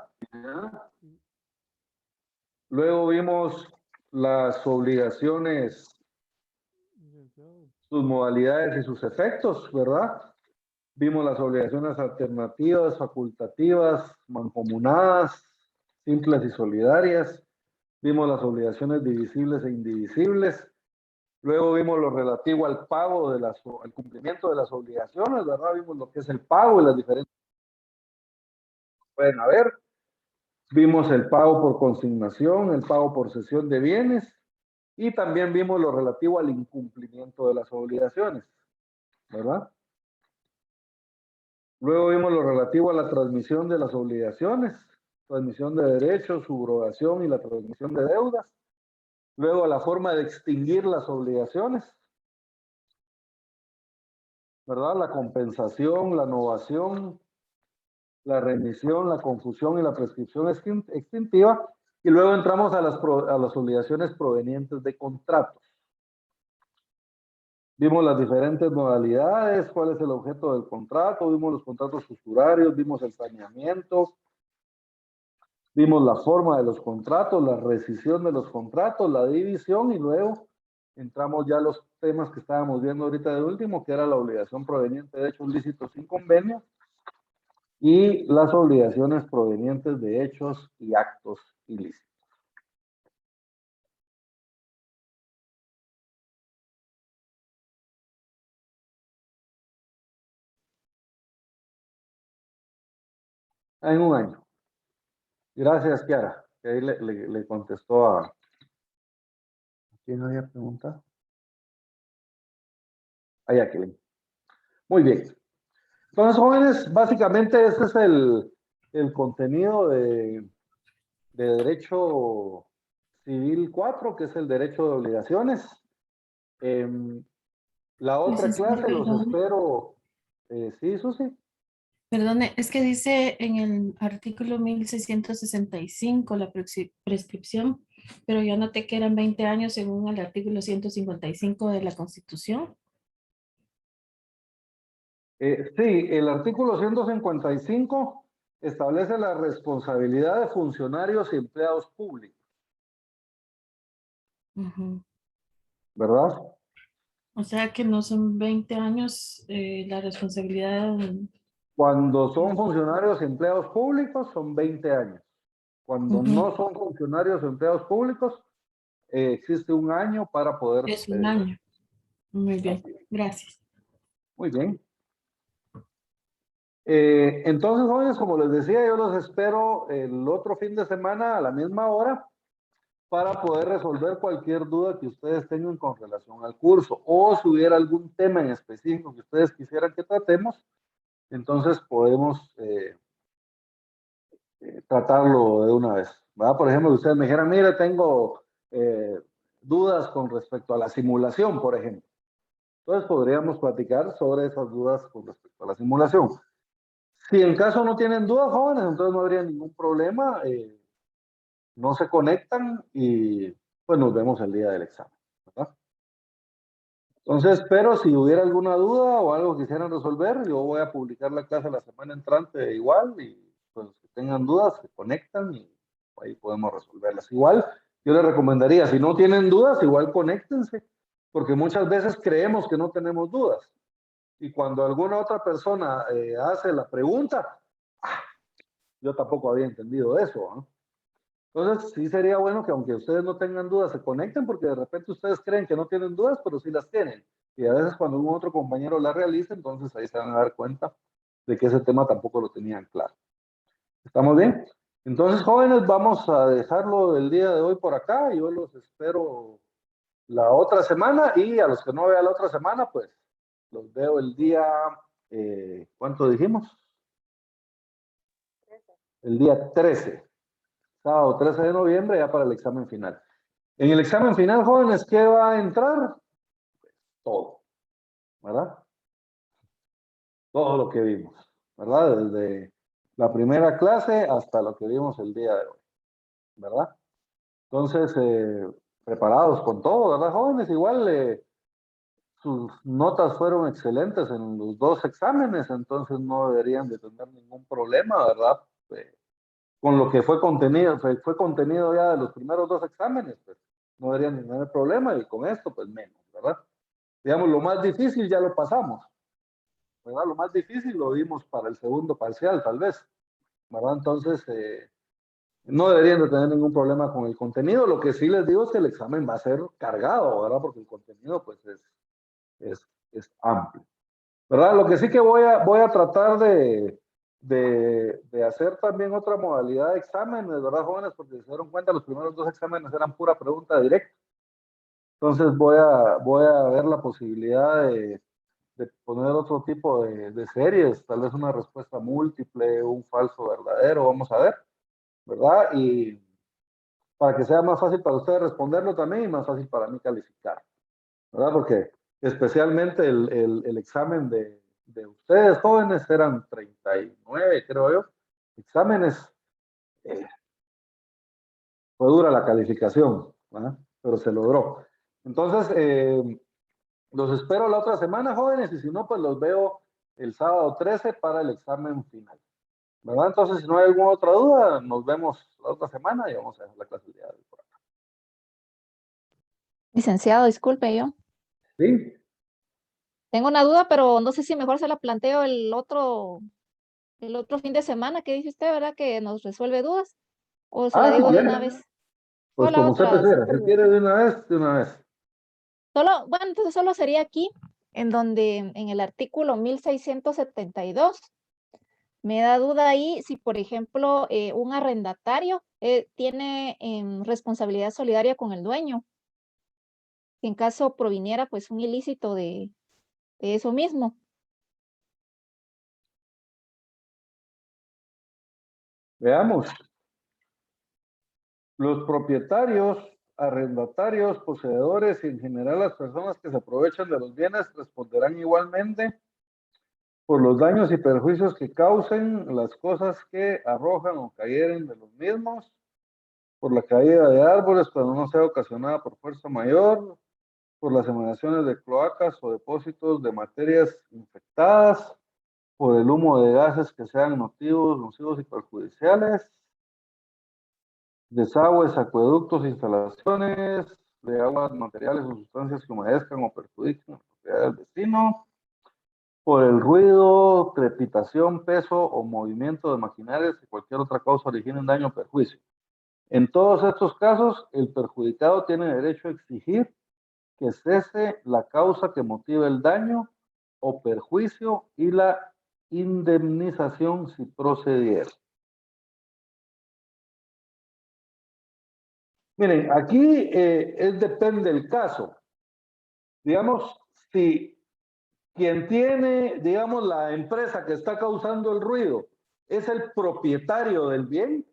Luego vimos las obligaciones, sus modalidades y sus efectos, ¿verdad? Vimos las obligaciones alternativas, facultativas, mancomunadas, simples y solidarias. Vimos las obligaciones divisibles e indivisibles. Luego vimos lo relativo al pago, al cumplimiento de las obligaciones, ¿verdad? Vimos lo que es el pago y las diferentes que pueden haber. Vimos el pago por consignación, el pago por cesión de bienes y también vimos lo relativo al incumplimiento de las obligaciones, ¿verdad? Luego vimos lo relativo a la transmisión de las obligaciones, transmisión de derechos, subrogación y la transmisión de deudas. Luego a la forma de extinguir las obligaciones, ¿verdad? La compensación, la novación, la remisión, la confusión y la prescripción extintiva. Y luego entramos a las obligaciones provenientes de contratos. Vimos las diferentes modalidades, cuál es el objeto del contrato, vimos los contratos usurarios, vimos el saneamiento, vimos la forma de los contratos, la rescisión de los contratos, la división y luego entramos ya a los temas que estábamos viendo ahorita de último, que era la obligación proveniente de hechos lícitos sin convenio y las obligaciones provenientes de hechos y actos ilícitos. En un año. Gracias, Kiara. Que ahí le contestó a... ¿Quién había preguntado? A Jacqueline. Muy bien. Entonces, jóvenes, básicamente ese es el contenido de Derecho Civil 4, que es el derecho de obligaciones. La otra clase los espero. Sí, Susi. Perdone, es que dice en el artículo 1665 la prescripción, pero yo noté que eran 20 años según el artículo 155 de la Constitución. Sí, el artículo 155 establece la responsabilidad de funcionarios y empleados públicos, ¿verdad? O sea que no son 20 años la responsabilidad. Cuando son funcionarios y empleados públicos son 20 años. Cuando no son funcionarios o empleados públicos, existe un año para poder... Es un año. Muy bien, gracias. Muy bien. Entonces, jóvenes, como les decía, yo los espero el otro fin de semana a la misma hora para poder resolver cualquier duda que ustedes tengan con relación al curso o si hubiera algún tema en específico que ustedes quisieran que tratemos, entonces podemos tratarlo de una vez, ¿verdad? Por ejemplo, ustedes me dijeran, mire, tengo dudas con respecto a la simulación, por ejemplo. Entonces podríamos platicar sobre esas dudas con respecto a la simulación. Si en caso no tienen dudas, jóvenes, entonces no habría ningún problema. No se conectan y pues nos vemos el día del examen, ¿verdad? Entonces, pero si hubiera alguna duda o algo que quisieran resolver, yo voy a publicar la clase la semana entrante igual y pues los que tengan dudas se conectan y ahí podemos resolverlas. Igual, yo les recomendaría, si no tienen dudas, igual conéctense, porque muchas veces creemos que no tenemos dudas. Y cuando alguna otra persona hace la pregunta, yo tampoco había entendido eso, ¿no? Entonces, sí sería bueno que aunque ustedes no tengan dudas, se conecten, porque de repente ustedes creen que no tienen dudas, pero sí las tienen. Y a veces cuando un otro compañero la realiza, entonces ahí se van a dar cuenta de que ese tema tampoco lo tenían claro. ¿Estamos bien? Entonces, jóvenes, vamos a dejarlo el día de hoy por acá. Yo los espero la otra semana y a los que no vea la otra semana, pues los veo el día, ¿cuánto dijimos? El día 13. Sábado 13 de noviembre, ya para el examen final. En el examen final, jóvenes, ¿qué va a entrar? Todo, ¿verdad? Todo lo que vimos, ¿verdad? Desde la primera clase hasta lo que vimos el día de hoy, ¿verdad? Entonces, preparados con todo, ¿verdad, jóvenes? Igual sus notas fueron excelentes en los dos exámenes, entonces no deberían de tener ningún problema, ¿verdad? con lo que fue contenido ya de los primeros 2 exámenes, pues no deberían tener problema, y con esto, pues menos, ¿verdad? Digamos, lo más difícil ya lo pasamos, ¿verdad? Lo más difícil lo vimos para el segundo parcial, tal vez, ¿verdad? Entonces, no deberían de tener ningún problema con el contenido. Lo que sí les digo es que el examen va a ser cargado, ¿verdad? Porque el contenido, pues, es amplio, ¿verdad? Lo que sí que voy a tratar de hacer también otra modalidad de exámenes, ¿verdad, jóvenes? Porque se dieron cuenta, los primeros 2 exámenes eran pura pregunta directa. Entonces voy a ver la posibilidad de poner otro tipo de series, tal vez una respuesta múltiple, un falso verdadero, vamos a ver, ¿verdad? Y para que sea más fácil para ustedes responderlo también y más fácil para mí calificar, ¿verdad? Porque especialmente el examen de ustedes jóvenes eran 39, creo yo, exámenes. Fue dura la calificación, ¿verdad? Pero se logró. Entonces, los espero la otra semana, jóvenes, y si no, pues los veo el sábado 13 para el examen final, ¿verdad? Entonces, si no hay alguna otra duda, nos vemos la otra semana y vamos a dejar la clase el día de hoy por acá. Licenciado, disculpe yo. ¿Sí? Tengo una duda, pero no sé si mejor se la planteo el otro fin de semana que dice usted, ¿verdad? Que nos resuelve dudas. O se la Si digo de quiere. una vez. Pues O la como usted otra. prefiera. Si quiere de una vez, de una vez. Bueno, entonces solo sería aquí, en donde en el artículo 1672 me da duda ahí si, por ejemplo, un arrendatario tiene responsabilidad solidaria con el dueño. Si en caso proviniera pues un ilícito de eso mismo. Veamos. Los propietarios, arrendatarios, poseedores y en general las personas que se aprovechan de los bienes responderán igualmente por los daños y perjuicios que causen las cosas que arrojan o cayeren de los mismos, por la caída de árboles cuando no sea ocasionada por fuerza mayor, por las emanaciones de cloacas o depósitos de materias infectadas, por el humo de gases que sean nocivos y perjudiciales, desagües, acueductos, instalaciones de aguas, materiales o sustancias que humedezcan o perjudiquen la propiedad del vecino, por el ruido, crepitación, peso o movimiento de maquinarias y cualquier otra causa originen daño o perjuicio. En todos estos casos, el perjudicado tiene derecho a exigir que cese la causa que motive el daño o perjuicio y la indemnización si procediera. Miren, aquí depende del caso. Digamos, si quien tiene, digamos, la empresa que está causando el ruido es el propietario del bien,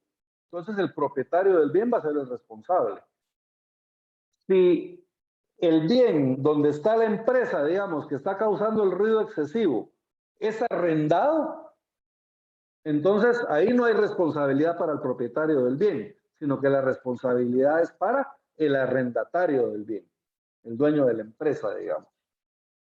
entonces el propietario del bien va a ser el responsable. Si el bien donde está la empresa, digamos, que está causando el ruido excesivo, es arrendado, entonces ahí no hay responsabilidad para el propietario del bien, sino que la responsabilidad es para el arrendatario del bien, el dueño de la empresa, digamos.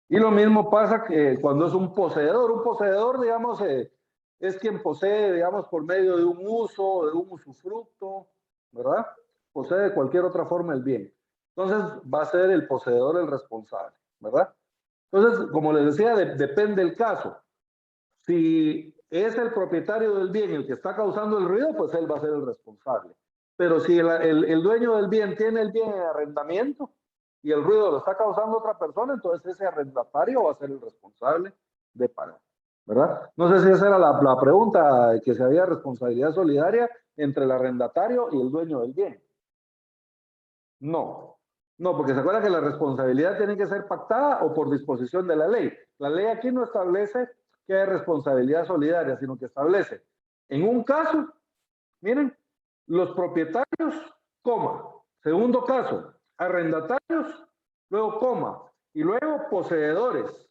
Y lo mismo pasa que cuando es un poseedor, digamos, es quien posee, digamos, por medio de un uso, de un usufructo, ¿verdad? Posee de cualquier otra forma el bien. Entonces va a ser el poseedor el responsable, ¿verdad? Entonces, como les decía, depende del caso. Si es el propietario del bien el que está causando el ruido, pues él va a ser el responsable. Pero si el dueño del bien tiene el bien en arrendamiento y el ruido lo está causando otra persona, entonces ese arrendatario va a ser el responsable de pagar, ¿verdad? No sé si esa era la pregunta, que si había responsabilidad solidaria entre el arrendatario y el dueño del bien. No, porque se acuerda que la responsabilidad tiene que ser pactada o por disposición de la ley. La ley aquí no establece que hay responsabilidad solidaria, sino que establece, en un caso, miren, los propietarios, coma. Segundo caso, arrendatarios, luego coma. Y luego poseedores.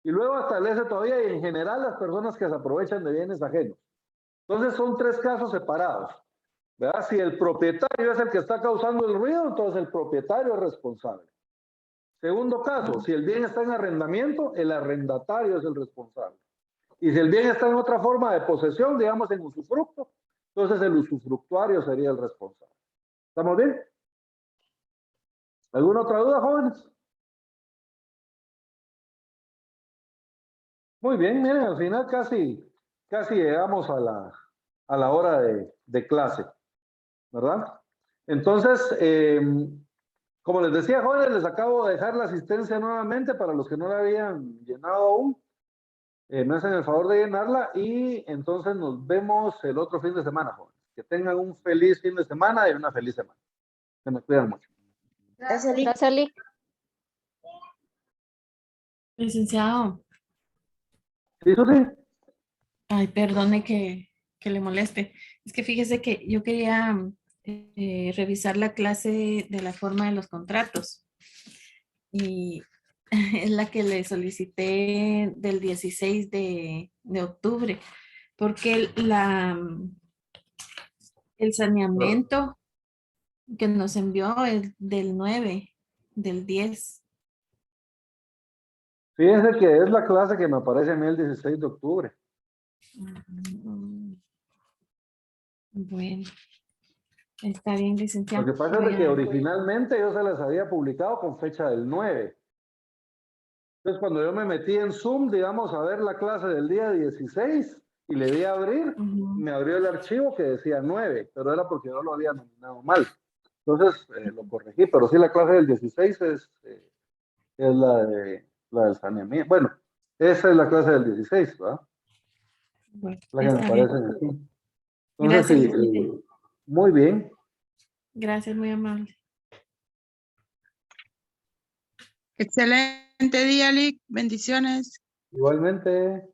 Y luego establece todavía, y en general, las personas que se aprovechan de bienes ajenos. Entonces son 3 casos separados, ¿verdad? Si el propietario es el que está causando el ruido, entonces el propietario es responsable. Segundo caso, si el bien está en arrendamiento, el arrendatario es el responsable. Y si el bien está en otra forma de posesión, digamos en usufructo, entonces el usufructuario sería el responsable. ¿Estamos bien? ¿Alguna otra duda, jóvenes? Muy bien, miren, al final casi llegamos a la hora de clase, ¿verdad? Entonces, como les decía, jóvenes, les acabo de dejar la asistencia nuevamente para los que no la habían llenado aún. Me hacen el favor de llenarla y entonces nos vemos el otro fin de semana, jóvenes. Que tengan un feliz fin de semana y una feliz semana. Se me cuidan mucho. Gracias, Lee. Licenciado, ¿Sí, Susi? ay, perdone que le moleste. Es que fíjese que yo quería revisar la clase de la forma de los contratos. Y es la que le solicité del 16 de octubre, porque el saneamiento que nos envió es del 9, del 10. Fíjense que es la clase que me aparece a mí el 16 de octubre. Bueno, está bien, licenciado. Lo que pasa es que originalmente yo se las había publicado con fecha del 9. Entonces, cuando yo me metí en Zoom, digamos, a ver la clase del día 16 y le di a abrir, me abrió el archivo que decía 9, pero era porque yo lo había nominado mal. Entonces, lo corregí, pero sí la clase del 16 es la del saneamiento. Bueno, esa es la clase del 16, ¿verdad? Bueno, La que me está parece bien. aquí. Entonces, Gracias, sí, muy bien. gracias, muy amable. Excelente día, Lick. Bendiciones. Igualmente.